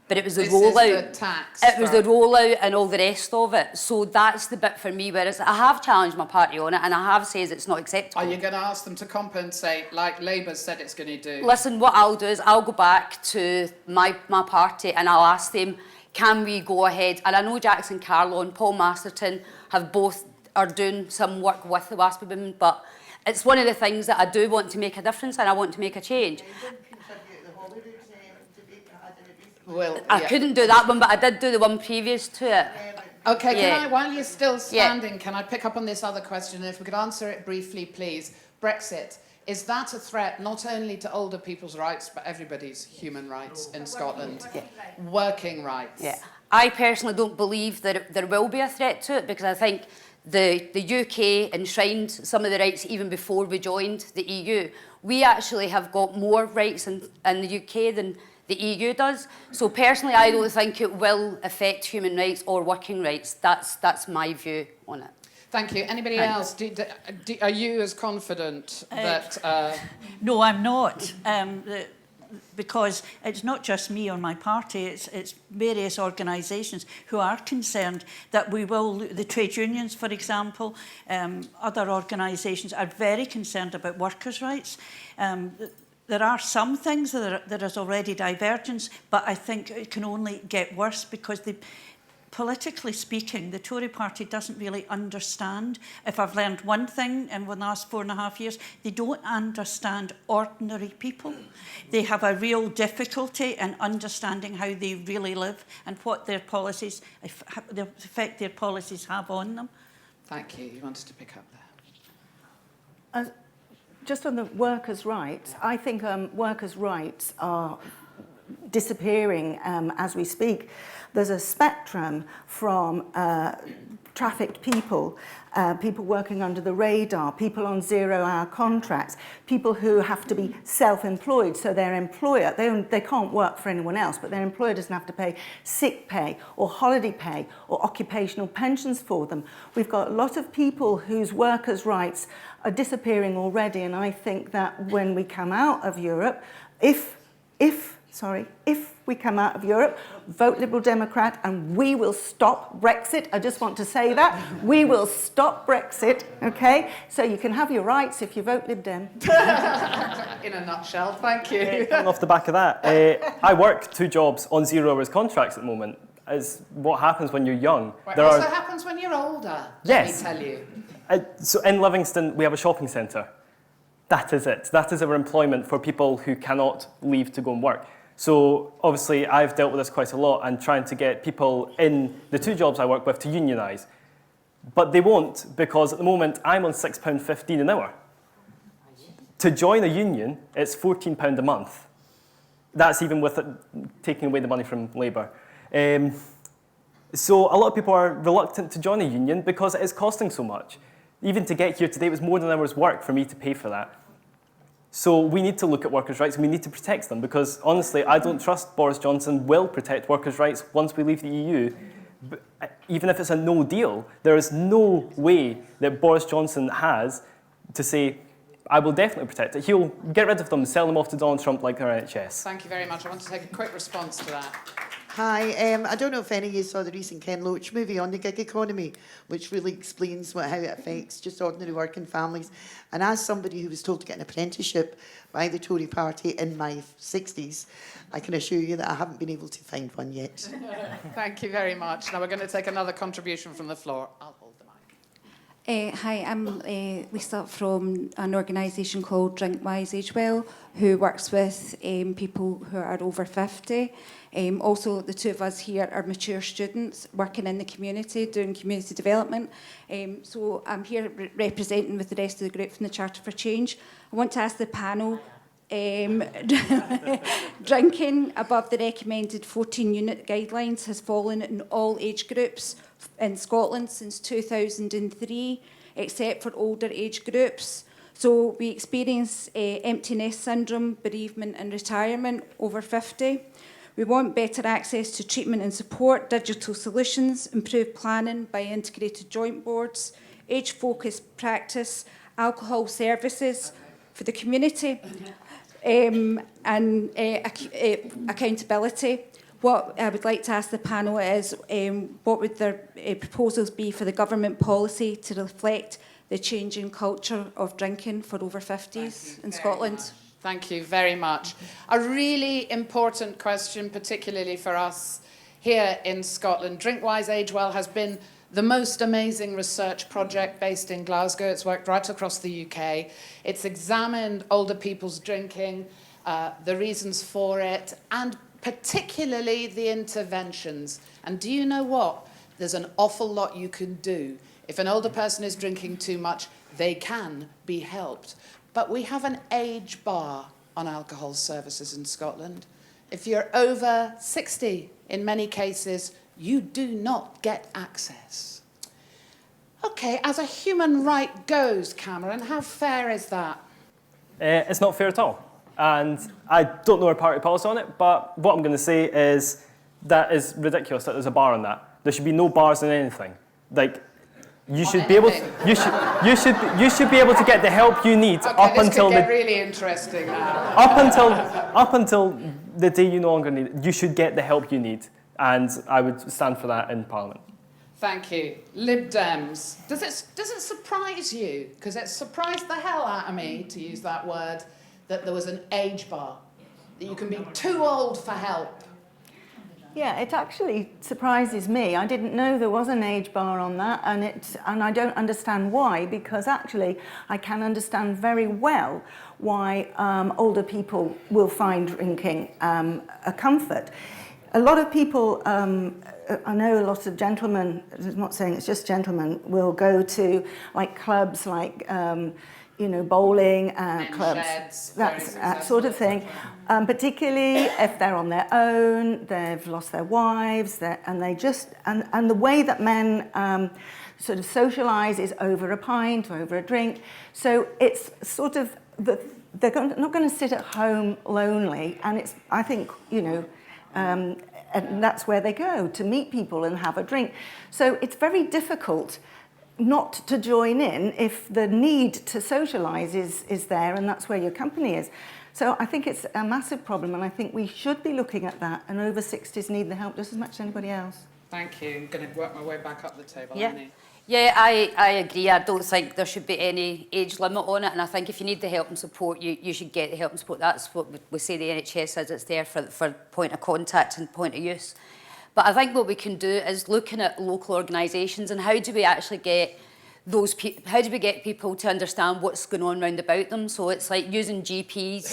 but it was the rollout. It was the rollout and all the rest of it. So that's the bit for me, whereas I have challenged my party on it and I have said it's not acceptable. Are you going to ask them to compensate like Labour said it's going to do? Listen, what I'll do is I'll go back to my party and I'll ask them, can we go ahead? And I know Jackson Carlow and Paul Masterton are doing some work with the WASPy women, but it's one of the things that I do want to make a difference and I want to make a change. Well, I couldn't do that one, but I did do the one previous to it. Okay, can I, while you're still standing, can I pick up on this other question? If we could answer it briefly, please. Brexit, is that a threat not only to older people's rights, but everybody's human rights in Scotland? Working rights. Yeah. I personally don't believe that there will be a threat to it, because I think the UK enshrined some of the rights even before we joined the EU. We actually have got more rights in the UK than the EU does. So personally, I don't think it will affect human rights or working rights. That's my view on it. Thank you. Anybody else? Are you as confident that... No, I'm not. Because it's not just me or my party, it's various organisations who are concerned that we will, the trade unions, for example, other organisations are very concerned about workers' rights. there are some things that there is already divergence, but I think it can only get worse because politically speaking, the Tory party doesn't really understand. If I've learned one thing in the last 4.5 years, they don't understand ordinary people. They have a real difficulty in understanding how they really live and what their policies, the effect their policies have on them. Thank you. You wanted to pick up there. Just on the workers' rights, I think workers' rights are disappearing as we speak. There's a spectrum from trafficked people, people working under the radar, people on zero-hour contracts, people who have to be self-employed, so their employer, they can't work for anyone else, but their employer doesn't have to pay sick pay or holiday pay or occupational pensions for them. We've got a lot of people whose workers' rights are disappearing already, and I think that when we come out of Europe, if we come out of Europe, vote Liberal Democrat, and we will stop Brexit. I just want to say that. We will stop Brexit, okay? So you can have your rights if you vote Lib Dem. In a nutshell, thank you. Off the back of that, I work 2 jobs on 0 hours contracts at the moment. Is what happens when you're young. Right, also happens when you're older, yes. Let me tell you. So in Livingston, we have a shopping centre. That is it. That is our employment for people who cannot leave to go and work. So obviously I've dealt with this quite a lot and trying to get people in the 2 jobs I work with to unionise. But they won't, because at the moment I'm on £6.15 an hour. To join a union, it's £14 a month. That's even with it taking away the money from Labour. So a lot of people are reluctant to join a union because it is costing so much. Even to get here today, it was more than an hour's work for me to pay for that. So we need to look at workers' rights and we need to protect them because, honestly, I don't trust Boris Johnson will protect workers' rights once we leave the EU. But even if it's a no deal, there is no way that Boris Johnson has to say, I will definitely protect it. He'll get rid of them, sell them off to Donald Trump like our NHS. Thank you very much. I want to take a quick response to that. Hi, I don't know if any of you saw the recent Ken Loach movie on the gig economy, which really explains how it affects just ordinary working families. And as somebody who was told to get an apprenticeship by the Tory party in my 60s, I can assure you that I haven't been able to find one yet. Thank you very much. Now we're going to take another contribution from the floor. I'll hold the mic. Hi, I'm Lisa from an organisation called Drink Wise, Age Well, who works with people who are over 50. Also, the 2 of us here are mature students working in the community, doing community development. So I'm here representing with the rest of the group from the Charter for Change. I want to ask the panel, drinking above the recommended 14-unit guidelines has fallen in all age groups in Scotland since 2003, except for older age groups. So we experience empty nest syndrome, bereavement and retirement over 50. We want better access to treatment and support, digital solutions, improved planning by integrated joint boards, age-focused practice, alcohol services for the community, and accountability. What I would like to ask the panel is what would their proposals be for the government policy to reflect the changing culture of drinking for over 50s in Scotland? Thank you very much. A really important question, particularly for us here in Scotland. Drinkwise Age Well has been the most amazing research project based in Glasgow. It's worked right across the UK. It's examined older people's drinking, the reasons for it, and particularly the interventions. And do you know what? There's an awful lot you can do. If an older person is drinking too much, they can be helped. But we have an age bar on alcohol services in Scotland. If you're over 60, in many cases, you do not get access. Okay, as a human right goes, Cameron, how fair is that? It's not fair at all. And I don't know our party policy on it, but what I'm going to say is that is ridiculous that there's a bar on that. There should be no bars on anything. Like, you should be able to, you should be able to get the help you need up until this could get really interesting now. Up until the day you no longer need it. You should get the help you need, and I would stand for that in Parliament. Thank you. Lib Dems. Does it surprise you? Because it surprised the hell out of me, to use that word, that there was an age bar, that you can be too old for help. Yeah, it actually surprises me. I didn't know there was an age bar on that, and I don't understand why, because actually I can understand very well why older people will find drinking a comfort. A lot of people, I know a lot of gentlemen, I'm not saying it's just gentlemen, will go to like clubs like bowling clubs, sheds, that sort of thing. Particularly if they're on their own, they've lost their wives, and the way that men sort of socialise is over a pint or over a drink. So it's sort of they're not going to sit at home lonely, and I think and that's where they go to meet people and have a drink. So it's very difficult not to join in if the need to socialise is there, and that's where your company is. So I think it's a massive problem, and I think we should be looking at that, and over 60s need the help just as much as anybody else. Thank you. I'm going to work my way back up the table. Yeah. Annie. Yeah, I agree. I don't think there should be any age limit on it, and I think if you need the help and support, you should get the help and support. That's what we say the NHS says, it's there for point of contact and point of use. But I think what we can do is looking at local organisations and how do we actually get how do we get people to understand what's going on round about them? So it's like using GP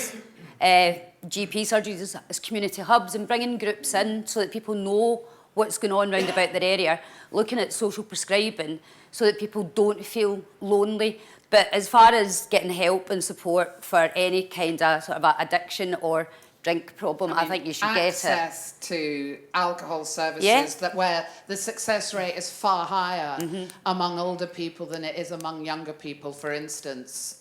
surgeries as community hubs and bringing groups in so that people know what's going on round about their area, looking at social prescribing so that people don't feel lonely. But as far as getting help and support for any kind of sort of addiction or drink problem, I think you should get it. Access to alcohol services, where the success rate is far higher among older people than it is among younger people, for instance,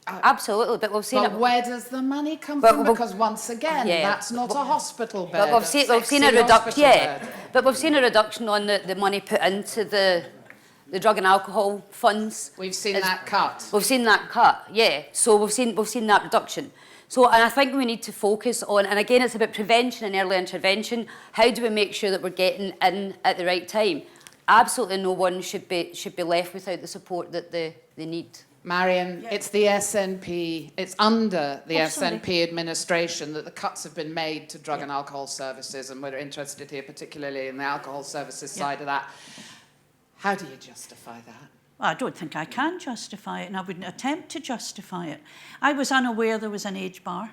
Absolutely, but we've seen but where does the money come from? Because once again, that's not a hospital bed. But we've seen a reduction. But we've seen a reduction on the money put into the drug and alcohol funds. We've seen that cut. We've seen that cut. Yeah. So we've seen that reduction. So, and I think we need to focus on, and again, it's about prevention and early intervention. How do we make sure that we're getting in at the right time? Absolutely no one should be left without the support that they need. Marion, it's the SNP, it's under the SNP administration that the cuts have been made to drug and alcohol services, and we're interested here particularly in the alcohol services side of that. How do you justify that? Well, I don't think I can justify it, and I wouldn't attempt to justify it. I was unaware there was an age bar.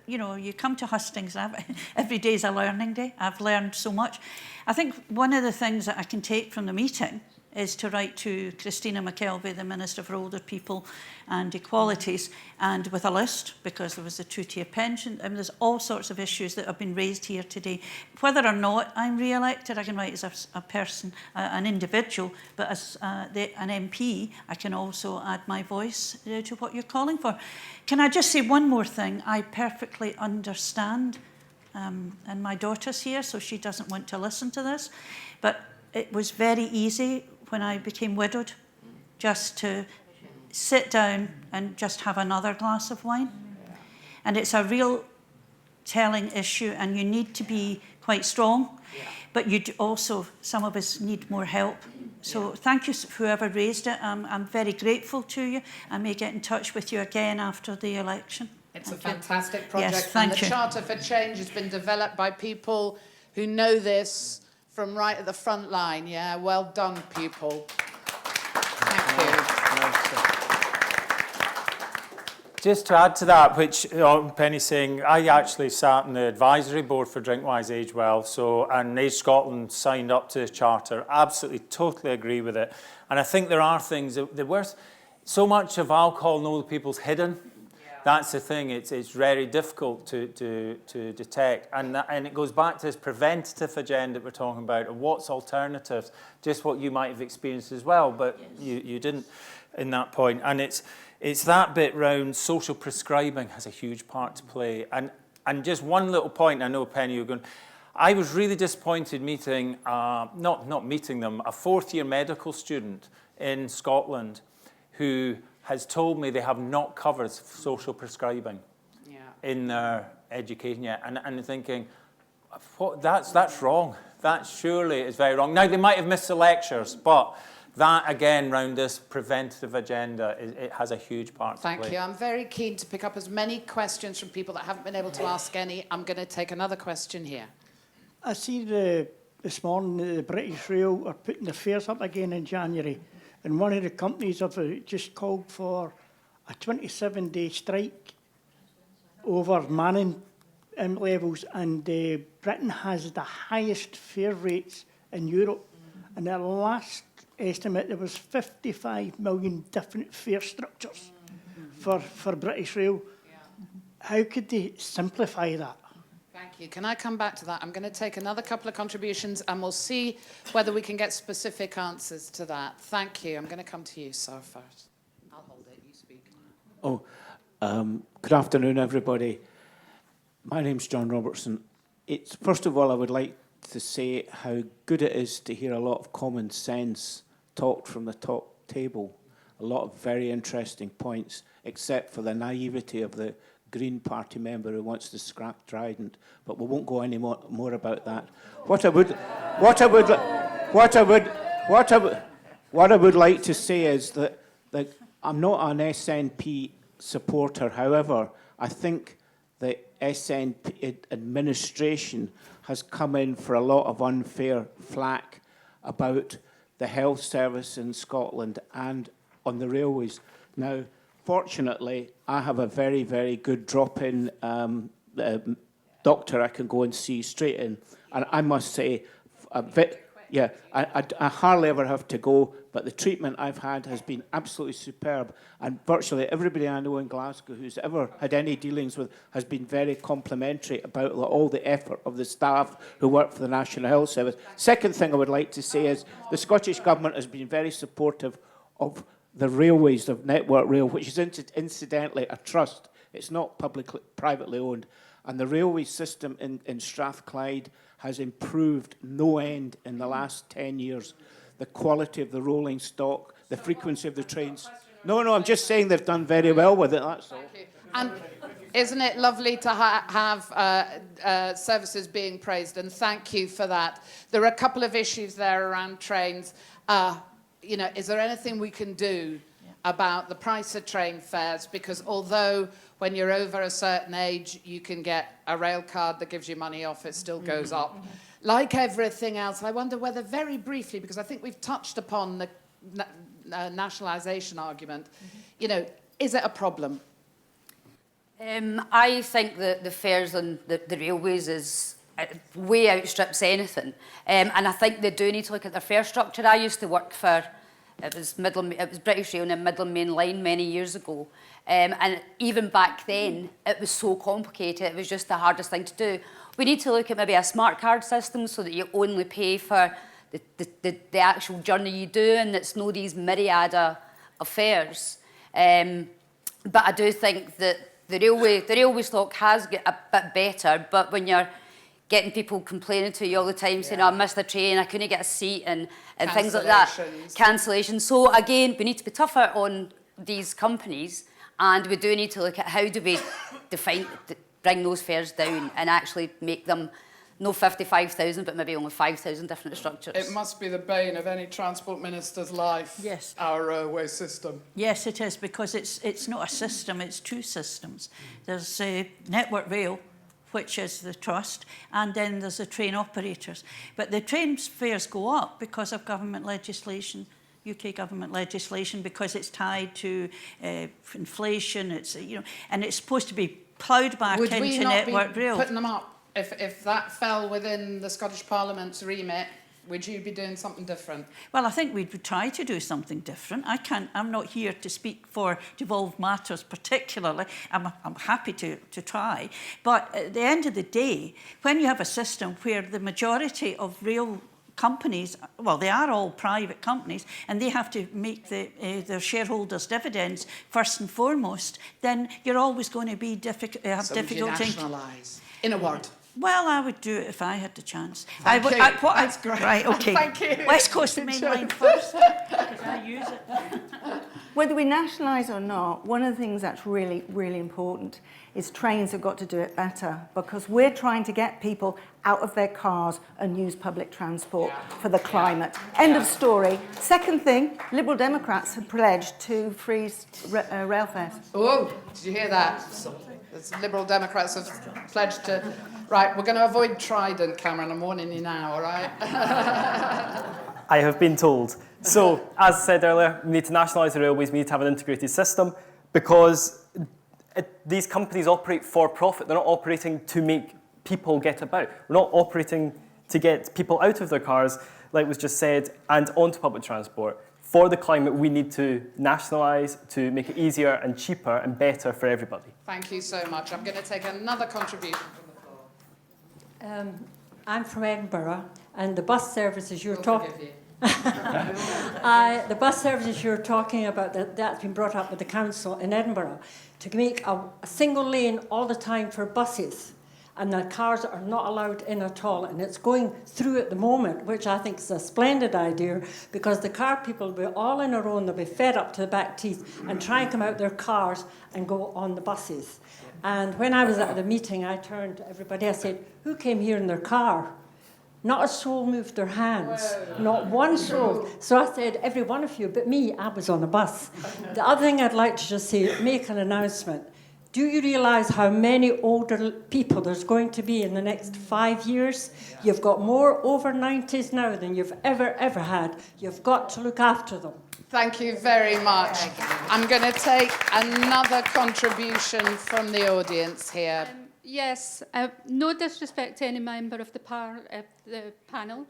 You come to Hustings, and every day is a learning day. I've learned so much. I think one of the things that I can take from the meeting is to write to Christina McKelvey, the Minister for Older People and Equalities, and with a list, because there was a two-tier pension, and there's all sorts of issues that have been raised here today. Whether or not I'm re-elected, I can write as a person, an individual, but as an MP, I can also add my voice to what you're calling for. Can I just say one more thing? I perfectly understand, and my daughter's here, so she doesn't want to listen to this, but it was very easy when I became widowed, just to sit down and just have another glass of wine. And it's a real telling issue, and you need to be quite strong, but you also, some of us need more help. So thank you, whoever raised it. I'm very grateful to you. I may get in touch with you again after the election. It's a fantastic project. Yes, thank and the Charter for Change has been developed by people who know this from right at the front line. Yeah, well done, people. Thank you. Just to add to that, which Penny's saying, I actually sat on the advisory board for Drinkwise Age Well, and Age Scotland signed up to the charter. Absolutely, totally agree with it. And I think there are things that worth. So much of alcohol in older people's hidden. That's the thing. It's very difficult to detect, and it goes back to this preventative agenda we're talking about. Of what's alternatives? Just what you might have experienced as well, but you didn't in that point. And it's that bit round social prescribing has a huge part to play. And just one little point. I know, Penny, you're going. I was really disappointed meeting not meeting them, a fourth-year medical student in Scotland who has told me they have not covered social prescribing in their education yet. And I'm thinking, that's wrong. That surely is very wrong. Now, they might have missed the lectures, but that, again, round this preventative agenda, it has a huge part to play. Thank you. I'm very keen to pick up as many questions from people that haven't been able to ask any. I'm going to take another question here. I see this morning the British Rail are putting the fares up again in January, and one of the companies have just called for a 27-day strike over manning levels, and Britain has the highest fare rates in Europe. And at last estimate, there was 55 million different fare structures for British Rail. How could they simplify that? Thank you. Can I come back to that? I'm going to take another couple of contributions and we'll see whether we can get specific answers to that. Thank you. I'm going to come to you, sir, first. I'll hold it. You speak. Good afternoon, everybody. My name's John Robertson. First of all, I would like to say how good it is to hear a lot of common sense talked from the top table. A lot of very interesting points, except for the naivety of the Green Party member who wants to scrap Trident. But we won't go any more about that. What I would like to say is that I'm not an SNP supporter. However, I think the SNP administration has come in for a lot of unfair flack about the health service in Scotland and on the railways. Now, fortunately, I have a very, very good drop-in doctor I can go and see straight in. And I must say, I hardly ever have to go, but the treatment I've had has been absolutely superb. And virtually everybody I know in Glasgow who's ever had any dealings with has been very complimentary about all the effort of the staff who work for the National Health Service. Second thing I would like to say is the Scottish Government has been very supportive of the railways, of Network Rail, which is incidentally a trust. It's not privately owned. And the railway system in Strathclyde has improved no end in the last 10 years. The quality of the rolling stock, the frequency of the trains. No, I'm just saying they've done very well with it, that's all. And isn't it lovely to have services being praised? And thank you for that. There are a couple of issues there around trains. Is there anything we can do about the price of train fares? Because although when you're over a certain age, you can get a rail card that gives you money off, it still goes up. Like everything else, I wonder whether very briefly, because I think we've touched upon the nationalisation argument, is it a problem? I think that the fares on the railways is way outstrips anything. And I think they do need to look at their fare structure. I used to work for, it was British Rail and Midland Main Line many years ago. And even back then, it was so complicated, it was just the hardest thing to do. We need to look at maybe a smart card system so that you only pay for the actual journey you do and it's no these myriad of fares. But I do think that the railway stock has got a bit better, but when you're getting people complaining to you all the time, saying, I missed the train, I couldn't get a seat, and things like that. Cancellations. So again, we need to be tougher on these companies, and we do need to look at how do we bring those fares down and actually make them no 55,000, but maybe only 5,000 different structures. It must be the bane of any transport minister's life, yes, our railway system. Yes, it is, because it's not a system, it's two systems. There's Network Rail, which is the trust, and then there's the train operators. But the train fares go up because of government legislation, UK government legislation, because it's tied to inflation. And it's supposed to be ploughed back into Network Rail. Would we not be putting them up? If that fell within the Scottish Parliament's remit, would you be doing something different? Well, I think we'd try to do something different. I'm not here to speak for devolved matters particularly. I'm happy to try. But at the end of the day, when you have a system where the majority of rail companies, well, they are all private companies, and they have to make their shareholders' dividends first and foremost, then you're always going to be difficult. So would you nationalise? In a word. Well, I would do it if I had the chance. Thank you. That's great. Right, okay. Thank you. West Coast Main Line first, because I use it. Whether we nationalise or not, one of the things that's really, really important is trains have got to do it better, because we're trying to get people out of their cars and use public transport for the climate. End of story. Second thing, Liberal Democrats have pledged to freeze rail fares. Oh, did you hear that? The Liberal Democrats have pledged to... Right, we're going to avoid Trident, Cameron. I'm warning you now, all right? I have been told. So, as I said earlier, we need to nationalise the railways, we need to have an integrated system, because these companies operate for profit. They're not operating to make people get about. We're not operating to get people out of their cars, like was just said, and onto public transport. For the climate, we need to nationalise to make it easier and cheaper and better for everybody. Thank you so much. I'm going to take another contribution from the floor. I'm from Edinburgh, and the bus services you're talking... the bus services you're talking about, that's been brought up with the council in Edinburgh, to make a single lane all the time for buses, and the cars are not allowed in at all, and it's going through at the moment, which I think is a splendid idea, because the car people will be all in a row and they'll be fed up to the back teeth and try and come out their cars and go on the buses. And when I was at the meeting, I turned to everybody, I said, who came here in their car? Not a soul moved their hands, not one soul. So I said, every one of you, but me, I was on a bus. The other thing I'd like to just say, make an announcement. Do you realise how many older people there's going to be in the next 5 years? You've got more over 90s now than you've ever had. You've got to look after them. Thank you very much. I'm going to take another contribution from the audience here. Yes, no disrespect to any member of the panel,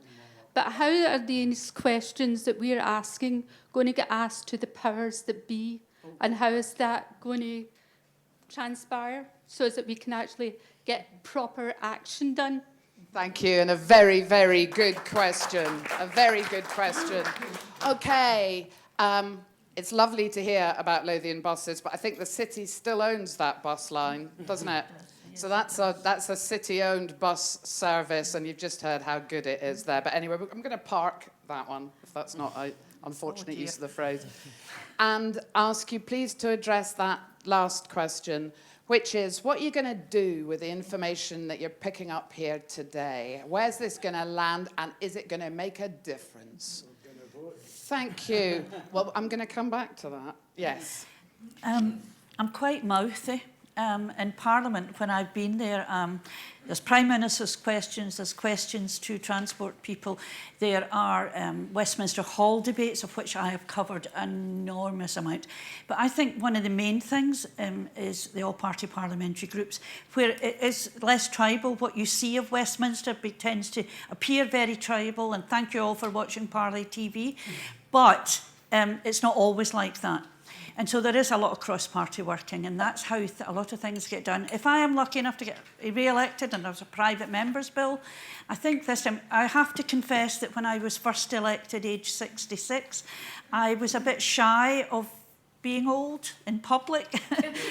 but how are these questions that we're asking going to get asked to the powers that be, and how is that going to transpire so that we can actually get proper action done? Thank you, and a very, very good question. A very good question. Okay, it's lovely to hear about Lothian buses, but I think the city still owns that bus line, doesn't it? So that's a city-owned bus service, and you've just heard how good it is there. But anyway, I'm going to park that one, if that's not an unfortunate use of the phrase, and ask you please to address that last question, which is, what are you going to do with the information that you're picking up here today? Where's this going to land, and is it going to make a difference? Thank you. Well, I'm going to come back to that. Yes. I'm quite mouthy. In Parliament, when I've been there, there's Prime Minister's questions, there's questions to transport people, there are Westminster Hall debates, of which I have covered an enormous amount. But I think one of the main things is the all-party parliamentary groups, where it is less tribal. What you see of Westminster tends to appear very tribal, and thank you all for watching Parley TV, but it's not always like that. And so there is a lot of cross-party working, and that's how a lot of things get done. If I am lucky enough to get re-elected and there's a private member's bill, I think this time, I have to confess that when I was first elected, age 66, I was a bit shy of being old in public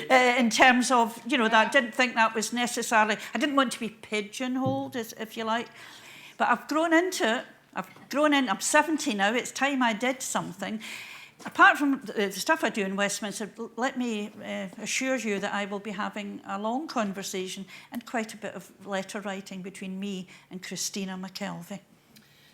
in terms of, you know, that I didn't think that was necessarily, I didn't want to be pigeonholed, if you like. But I've grown into it. I'm 70 now, it's time I did something. Apart from the stuff I do in Westminster, let me assure you that I will be having a long conversation and quite a bit of letter writing between me and Christina McKelvey.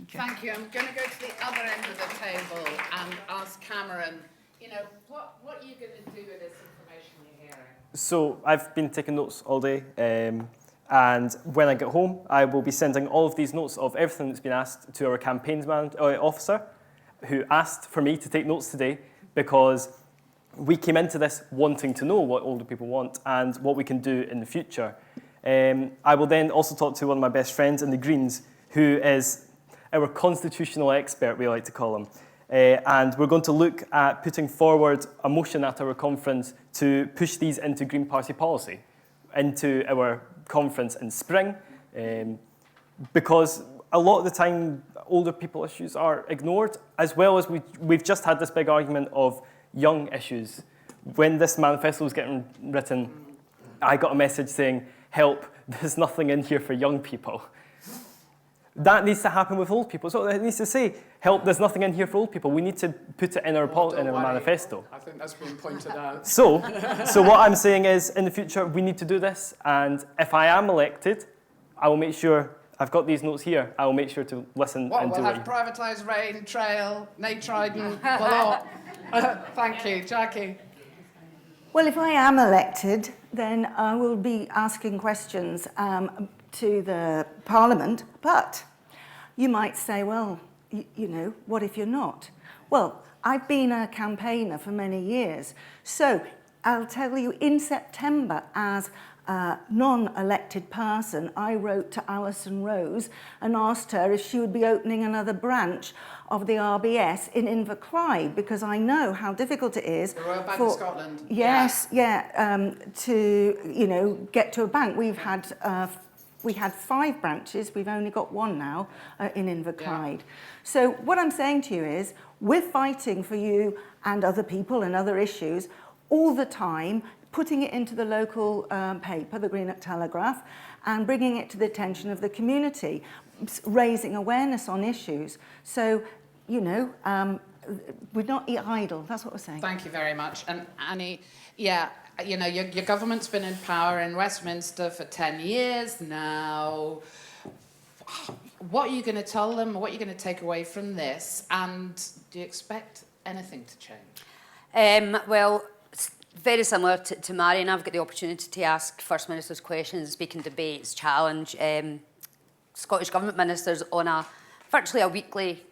Thank you. I'm going to go to the other end of the table and ask Cameron, you know, what are you going to do with this information you're hearing? So I've been taking notes all day, and when I get home, I will be sending all of these notes of everything that's been asked to our campaigns officer, who asked for me to take notes today, because we came into this wanting to know what older people want and what we can do in the future. I will then also talk to one of my best friends in the Greens, who is our constitutional expert, we like to call him. And we're going to look at putting forward a motion at our conference to push these into Green Party policy, into our conference in spring, because a lot of the time older people issues are ignored, as well as we've just had this big argument of young issues. When this manifesto was getting written, I got a message saying, help, there's nothing in here for young people. That needs to happen with old people. So it needs to say, help, there's nothing in here for old people. We need to put it in our, in our manifesto. I think that's been pointed out. So what I'm saying is, in the future, we need to do this. And if I am elected, I will make sure, I've got these notes here, I will make sure to listen and do We'll it. have privatised rain, trail, Nate Trident, Thank you, Jackie. Well, if I am elected, then I will be asking questions to the Parliament, but you might say, well, you know, what if you're not? Well, I've been a campaigner for many years, so I'll tell you, in September, as a non-elected person, I wrote to Alison Rose and asked her if she would be opening another branch of the RBS in Inverclyde, because I know how difficult it is. The Royal Bank of Scotland. Yes, to, you know, get to a bank. We had 5 branches, we've only got 1 now in Inverclyde. Yeah. So what I'm saying to you is, we're fighting for you and other people and other issues all the time, putting it into the local paper, the Greenock Telegraph, and bringing it to the attention of the community, raising awareness on issues. So, you know, we're not idle, that's what we're saying. Thank you very much. And Annie, yeah, you know, your government's been in power in Westminster for 10 years now. What are you going to tell them? What are you going to take away from this? And do you expect anything to change? Well, very similar to Marion, I've got the opportunity to ask First Minister's questions, speak in debates, challenge Scottish Government ministers on a virtually a weekly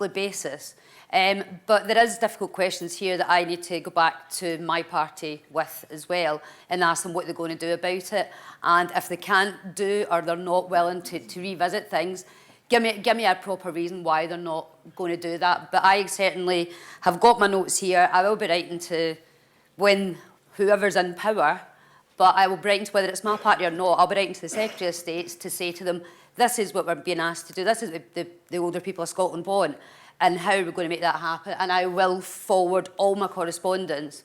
basis. But there is difficult questions here that I need to go back to my party with as well and ask them what they're going to do about it. And if they can't do or they're not willing to revisit things, give me a proper reason why they're not going to do that. But I certainly have got my notes here. I will be writing to when whoever's in power, but I will be writing to, whether it's my party or not, I'll be writing to the Secretary of State to say to them, this is what we're being asked to do, this is what the older people of Scotland want, and how we're going to make that happen. And I will forward all my correspondence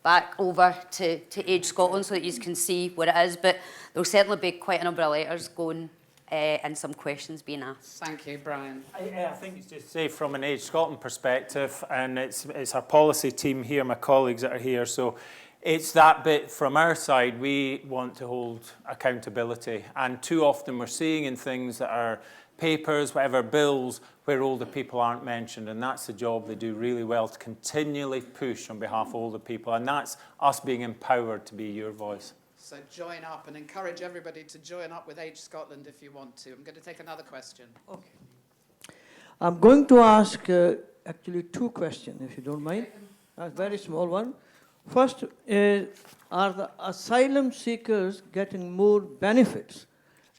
back over to Age Scotland so that you can see what it is. But there'll certainly be quite a number of letters going and some questions being asked. Thank you, Brian. I think it's just to say from an Age Scotland perspective, and it's our policy team here, my colleagues that are here, so it's that bit from our side, we want to hold accountability. And too often we're seeing in things that are papers, whatever, bills, where older people aren't mentioned. And that's the job they do really well, to continually push on behalf of older people. And that's us being empowered to be your voice. So join up and encourage everybody to join up with Age Scotland if you want to. I'm going to take another question. Okay. I'm going to ask actually 2 questions, if you don't mind. A very small one. First, are the asylum seekers getting more benefits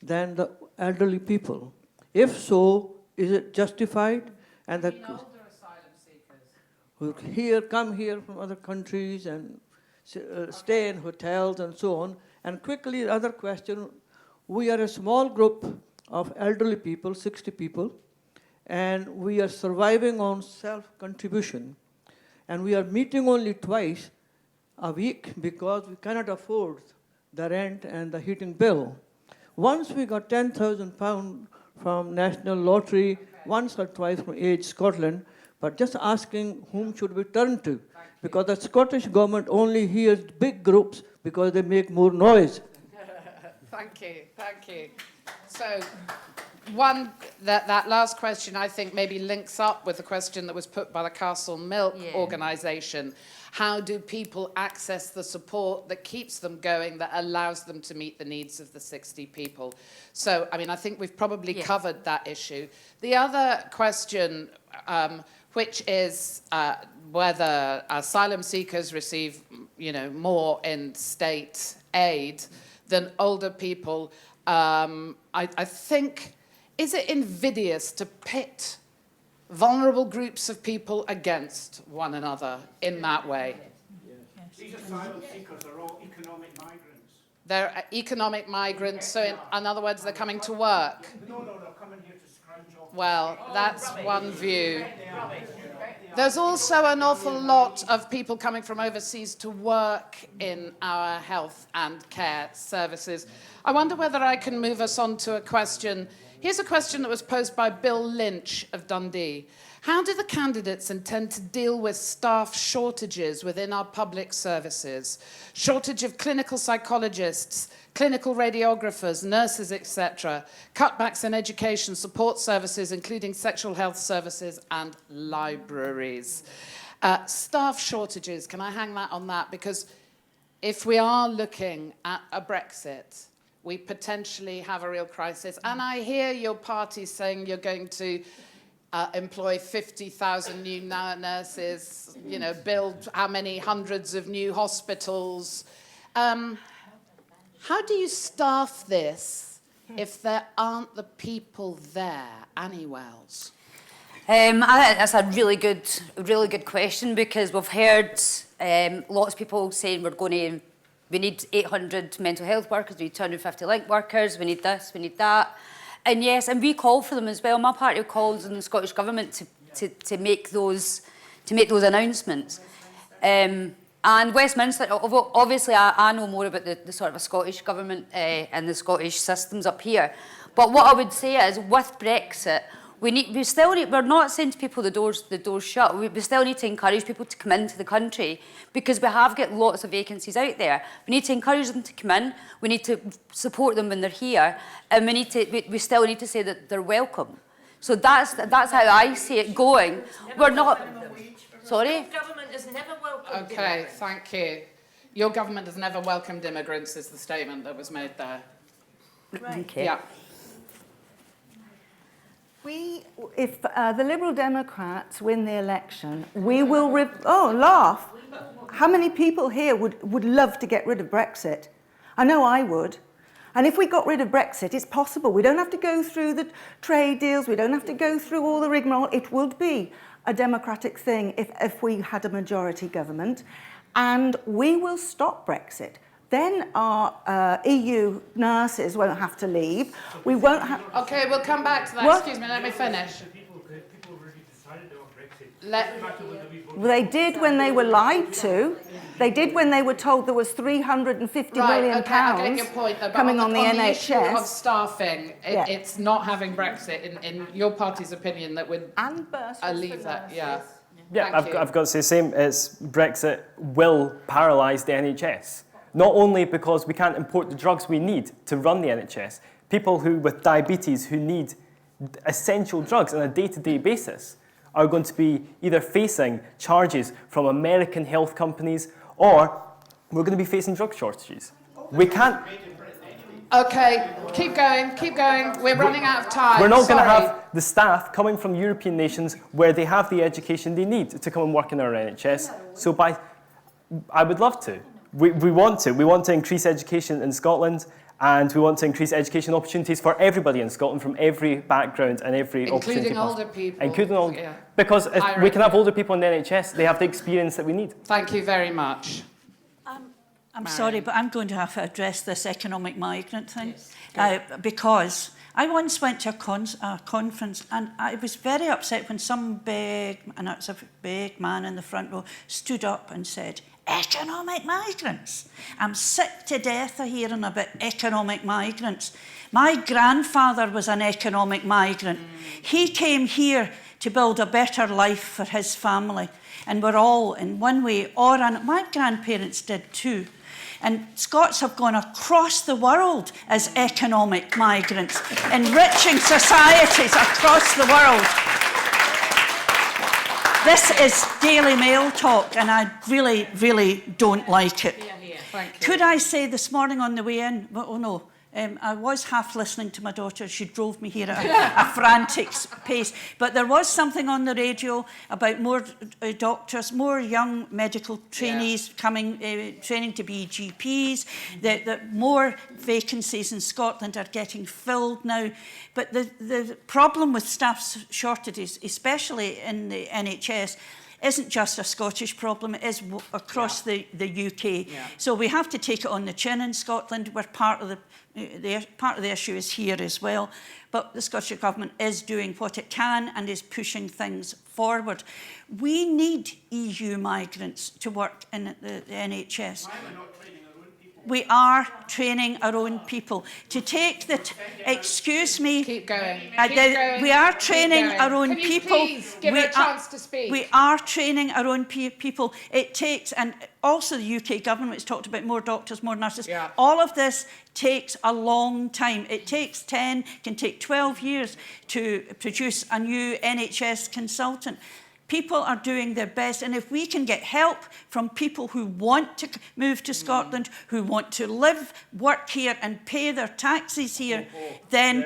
than the elderly people? If so, is it justified? And the older asylum seekers who come here from other countries and stay in hotels and so on. And quickly, the other question, we are a small group of elderly people, 60 people, and we are surviving on self-contribution. And we are meeting only twice a week because we cannot afford the rent and the heating bill. Once we got £10,000 from National Lottery, once or twice from Age Scotland, but just asking whom should we turn to? Because the Scottish government only hears big groups because they make more noise. Thank you. So, that last question I think maybe links up with the question that was put by the Castle Milk organisation. How do people access the support that keeps them going, that allows them to meet the needs of the 60 people? So, I mean, I think we've probably covered that issue. The other question, which is whether asylum seekers receive, you know, more in state aid than older people, I think, is it invidious to pit vulnerable groups of people against one another in that way? These asylum seekers are all economic migrants. They're economic migrants, so in other words, they're coming to work. No, they're coming here to scrounge off. Well, that's one view. There's also an awful lot of people coming from overseas to work in our health and care services. I wonder whether I can move us on to a question Here's a question that was posed by Bill Lynch of Dundee. How do the candidates intend to deal with staff shortages within our public services? Shortage of clinical psychologists, clinical radiographers, nurses, etc. Cutbacks in education, support services, including sexual health services and libraries. Staff shortages, can I hang that on that? Because if we are looking at a Brexit, we potentially have a real crisis. And I hear your party saying you're going to employ 50,000 new nurses, you know, build how many hundreds of new hospitals. How do you staff this if there aren't the people there? Annie Wells. I think that's a really good question, because we've heard lots of people saying we need 800 mental health workers, we need 250 link workers, we need this, we need that. And yes, and we call for them as well. My party calls on the Scottish Government to make those announcements. And Westminster, obviously I know more about the sort of a Scottish Government and the Scottish systems up here. But what I would say is, with Brexit, we're not saying to people the doors shut. We still need to encourage people to come into the country, because we have got lots of vacancies out there. We need to encourage them to come in. We need to support them when they're here, and we still need to say that they're welcome. So that's how I see it going. We're not. Sorry. Your government has never welcomed. Okay, thank you. Your government has never welcomed immigrants, is the statement that was made there. Right. Okay. Yeah. If the Liberal Democrats win the election, we will... laugh. How many people here would love to get rid of Brexit? I know I would. And if we got rid of Brexit, it's possible. We don't have to go through the trade deals. We don't have to go through all the rigmarole. It would be a democratic thing if we had a majority government. And we will stop Brexit. Then our EU nurses won't have to leave. We won't have... Okay, we'll come back to that. What? Excuse me, let me finish. People already decided on Brexit. Well, they did when they were lied to. They did when they were told there was £350 million I get your point, though, but coming on the on the issue NHS. of staffing, it's not having Brexit, in your party's opinion, that would leave that. Yeah. Yeah, I've got to say the same. Brexit will paralyse the NHS. Not only because we can't import the drugs we need to run the NHS, people with diabetes who need essential drugs on a day-to-day basis are going to be either facing charges from American health companies, or we're going to be facing drug shortages. We can't... Okay, keep going. We're running out of time. We're not going to have the staff coming from European nations where they have the education they need to come and work in our NHS. So I would love to. We want to increase education in Scotland, and we want to increase education opportunities for everybody in Scotland from every background and every opportunity. Including older people. Including older people. Because if we can have older people in the NHS, they have the experience that we need. Thank you very much. I'm sorry, but I'm going to have to address this economic migrant thing. Yes, because I once went to a conference, and I was very upset when some big man in the front row stood up and said, "Economic migrants. I'm sick to death of hearing about economic migrants. My grandfather was an economic migrant. He came here to build a better life for his family. And we're all, in one way or another, my grandparents did too. And Scots have gone across the world as economic migrants, enriching societies across the world." This is Daily Mail talk, and I really, really don't like it. Could I say this morning on the way in, oh no, I was half listening to my daughter. She drove me here at a frantic pace. But there was something on the radio about more doctors, more young medical trainees coming, training to be GPs, that more vacancies in Scotland are getting filled now. But the problem with staff shortages, especially in the NHS, isn't just a Scottish problem, it is across the UK. Yeah. So we have to take it on the chin in Scotland. We're part of the issue is here as well. But the Scottish Government is doing what it can and is pushing things forward. We need EU migrants to work in the NHS. Why are we not training our own people? We are training our own people. To take the... excuse me. Keep going. We are training our own Can you people. please give her a chance to speak? We are training our own people. It takes, and also the UK government has talked about more doctors, more nurses. Yeah. All of this takes a long time. It takes 10, can take 12 years to produce a new NHS consultant. People are doing their best, and if we can get help from people who want to move to Scotland, who want to live, work here and pay their taxes here, then...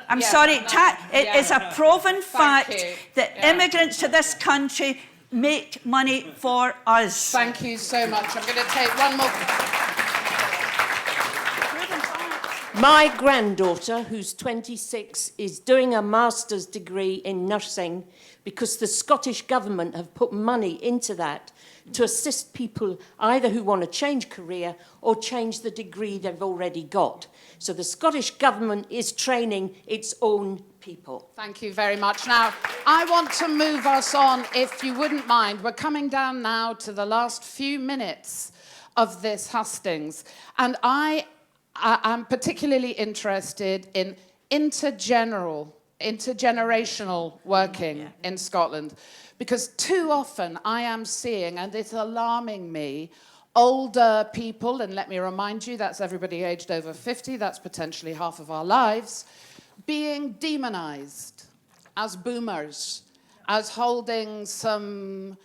I'm sorry, it is a proven fact that immigrants to this country make money for us. Thank you so much. I'm going to take one more... My granddaughter, who's 26, is doing a master's degree in nursing because the Scottish Government have put money into that to assist people either who want to change career or change the degree they've already got. So the Scottish Government is training its own people. Thank you very much. Now, I want to move us on, if you wouldn't mind. We're coming down now to the last few minutes of this hustings. And I'm particularly interested in intergenerational working in Scotland, because too often I am seeing, and it's alarming me, older people, and let me remind you, that's everybody aged over 50, that's potentially half of our lives, being demonized as boomers, as holding some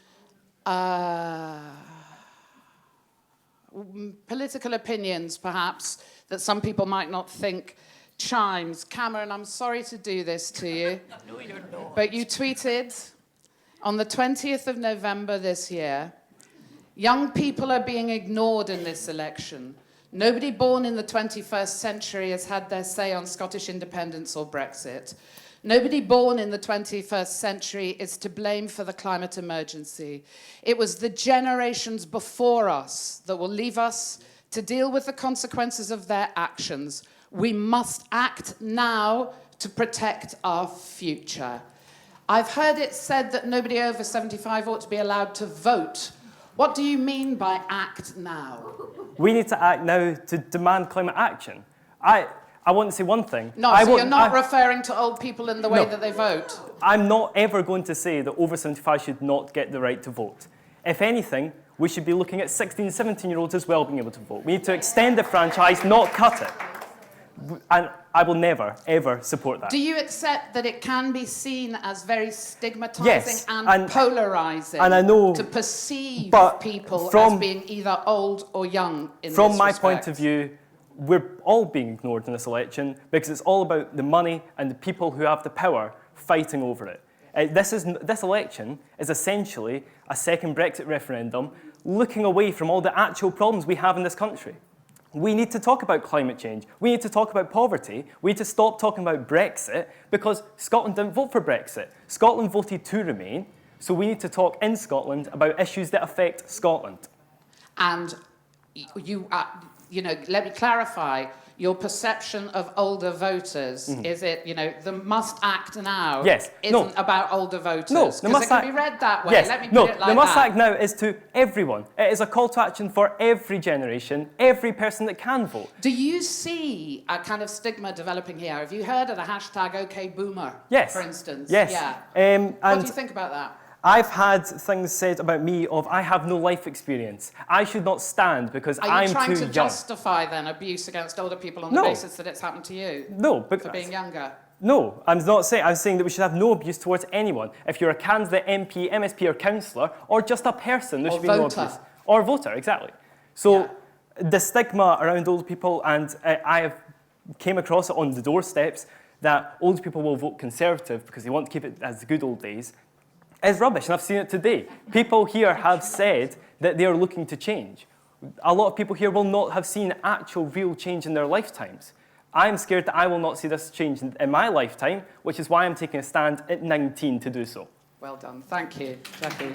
political opinions, perhaps, that some people might not think chimes. Cameron, I'm sorry to do this to you. No, you're not. But you tweeted on the 20th of November this year, young people are being ignored in this election. Nobody born in the 21st century has had their say on Scottish independence or Brexit. Nobody born in the 21st century is to blame for the climate emergency. It was the generations before us that will leave us to deal with the consequences of their actions. We must act now to protect our future. I've heard it said that nobody over 75 ought to be allowed to vote. What do you mean by act now? We need to act now to demand climate action. I want to say one thing. No, so you're not referring to old people in the way that they vote? I'm not ever going to say that over 75 should not get the right to vote. If anything, we should be looking at 16, 17-year-olds as well being able to vote. We need to extend the franchise, not cut it. And I will never, ever support that. Do you accept that it can be seen as very stigmatising and polarising and I know, to perceive people as being either old or young in this From my respect? point of view, we're all being ignored in this election because it's all about the money and the people who have the power fighting over it. This election is essentially a second Brexit referendum looking away from all the actual problems we have in this country. We need to talk about climate change. We need to talk about poverty. We need to stop talking about Brexit because Scotland didn't vote for Brexit. Scotland voted to remain, so we need to talk in Scotland about issues that affect Scotland. And you know, let me clarify. Your perception of older voters, is it, you know, the must act now isn't about older voters? No, because it can be read that way. Yes, Let me put it like the must that. act now is to everyone. It is a call to action for every generation, every person that can vote. Do you see a kind of stigma developing here? Have you heard of the hashtag #OKBoomer, Yes. for instance? Yes. Yeah. What And do you think about that? I've had things said about me of I have no life experience. I should not stand because I'm too young. Are you trying to justify then abuse against older people on the basis that it's happened to you? No, but for being younger. No, I'm not saying. I'm saying that we should have no abuse towards anyone. If you're a candidate, MP, MSP, or councillor, or just a person, there should be no abuse. Or voter, exactly. So the stigma around older people, and I have came across it on the doorsteps that older people will vote Conservative because they want to keep it as the good old days. Is rubbish, and I've seen it today. People here have said that they are looking to change. A lot of people here will not have seen actual real change in their lifetimes. I'm scared that I will not see this change in my lifetime, which is why I'm taking a stand at 19 to do so. Well done. Thank you, Jackie.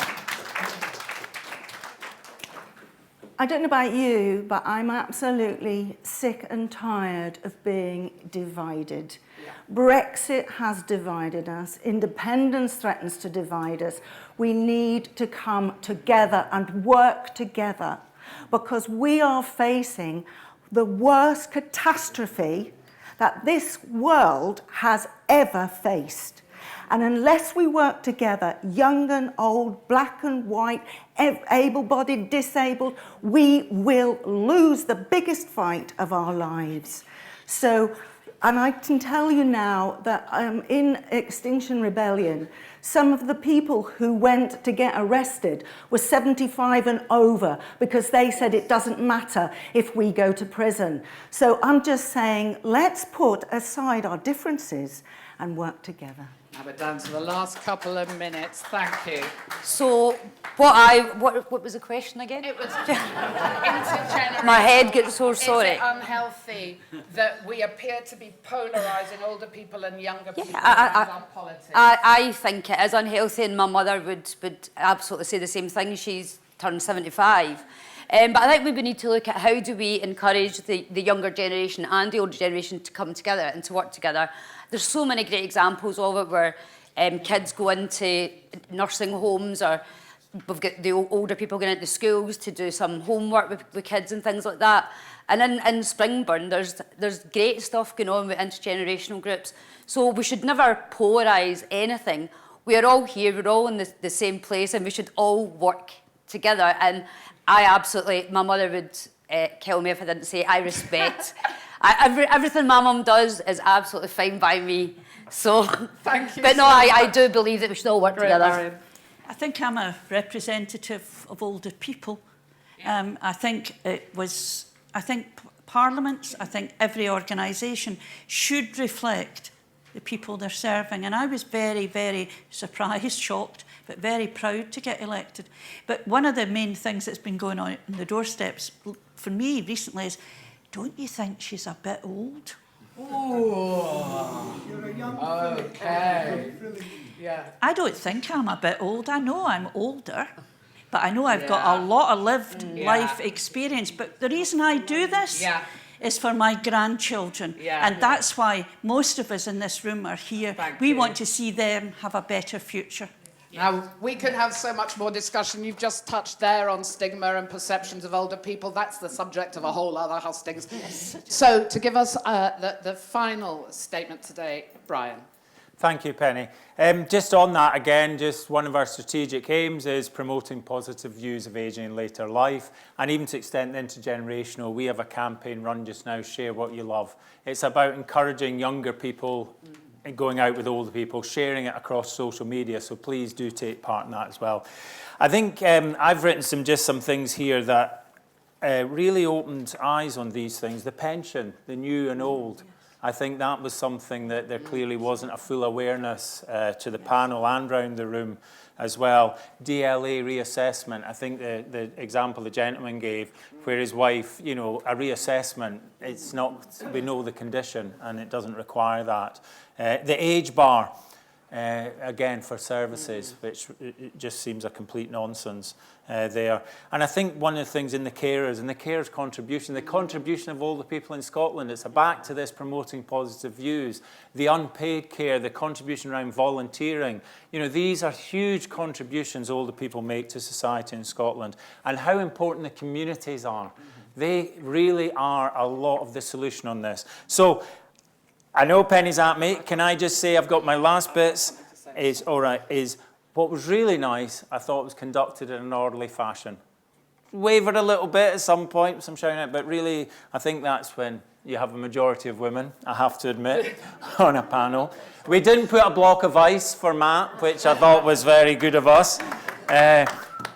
I don't know about you, but I'm absolutely sick and tired of being divided. Brexit has divided us. Independence threatens to divide us. We need to come together and work together. because we are facing the worst catastrophe that this world has ever faced. And unless we work together, young and old, black and white, able-bodied, disabled, we will lose the biggest fight of our lives. So, and I can tell you now that in Extinction Rebellion, some of the people who went to get arrested were 75 and over because they said it doesn't matter if we go to prison. So I'm just saying, let's put aside our differences and work together. Now we're down to the last couple of minutes. Thank you. So, what was the question again? It was intergenerational. My head gets so sorry. Is it unhealthy that we appear to be polarising older people and younger people around our politics? I think it is unhealthy, and my mother would absolutely say the same thing. She's turned 75. But I think we need to look at how do we encourage the younger generation and the older generation to come together and to work together. There's so many great examples of it where kids go into nursing homes, or we've got the older people going into schools to do some homework with kids and things like that. And in Springburn, there's great stuff going on with intergenerational groups. So we should never polarise anything. We are all here, we're all in the same place, and we should all work together. And my mother would kill me if I didn't say I respect. Everything my mum does is absolutely fine by me. So, thank you. But no, I do believe that we should all work together. I think I'm a representative of older people. I think parliaments, I think every organisation should reflect the people they're serving. And I was very, very surprised, shocked, but very proud to get elected. But one of the main things that's been going on the doorsteps for me recently is, don't you think she's a bit old? Oh, okay. Yeah. I don't think I'm a bit old. I know I'm older, but I know I've got a lot of lived life experience. But the reason I do this is for my grandchildren. And that's why most of us in this room are here. We want to see them have a better future. Now, we could have so much more discussion. You've just touched there on stigma and perceptions of older people. That's the subject of a whole other Hustings. Yes. So, to give us the final statement today, Brian. Thank you, Penny. Just on that again, just one of our strategic aims is promoting positive views of ageing in later life, and even to extend intergenerational. We have a campaign run just now, Share What You Love. It's about encouraging younger people and going out with older people, sharing it across social media, so please do take part in that as well. I think I've written some things here that really opened eyes on these things. The pension, the new and old. I think that was something that there clearly wasn't a full awareness to the panel and around the room as well. DLA reassessment, I think the example the gentleman gave, where his wife, a reassessment, it's not, we know the condition and it doesn't require that. The age bar, again, for services, which it just seems a complete nonsense there. And I think one of the things in the carers contribution, the contribution of older people in Scotland, it's back to this promoting positive views, the unpaid care, the contribution around volunteering. These are huge contributions older people make to society in Scotland, and how important the communities are. They really are a lot of the solution on this. So, I know Penny's at me. Can I just say I've got my last bits? Is what was really nice, I thought it was conducted in an orderly fashion. Wavered a little bit at some point, some shouting out, but really, I think that's when you have a majority of women, I have to admit, on a panel. We didn't put a block of ice for Matt, which I thought was very good of us.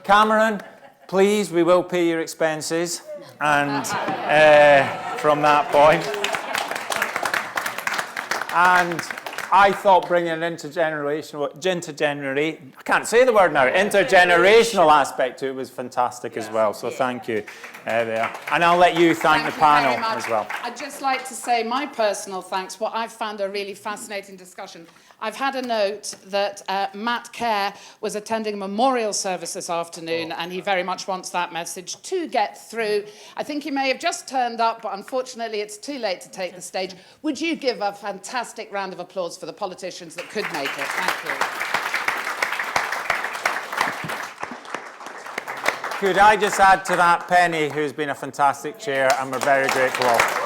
Cameron, please, we will pay your expenses. And from that point. And I thought bringing an intergenerational aspect to it was fantastic as well. So thank you there. And I'll let you thank the panel as well. I'd just like to say my personal thanks. What I've found a really fascinating discussion. I've had a note that Matt Kerr was attending a memorial service this afternoon, and he very much wants that message to get through. I think he may have just turned up, but unfortunately it's too late to take the stage. Would you give a fantastic round of applause for the politicians that could make it? Thank you. could I just add to that Penny, who's been a fantastic chair, and we're very grateful of.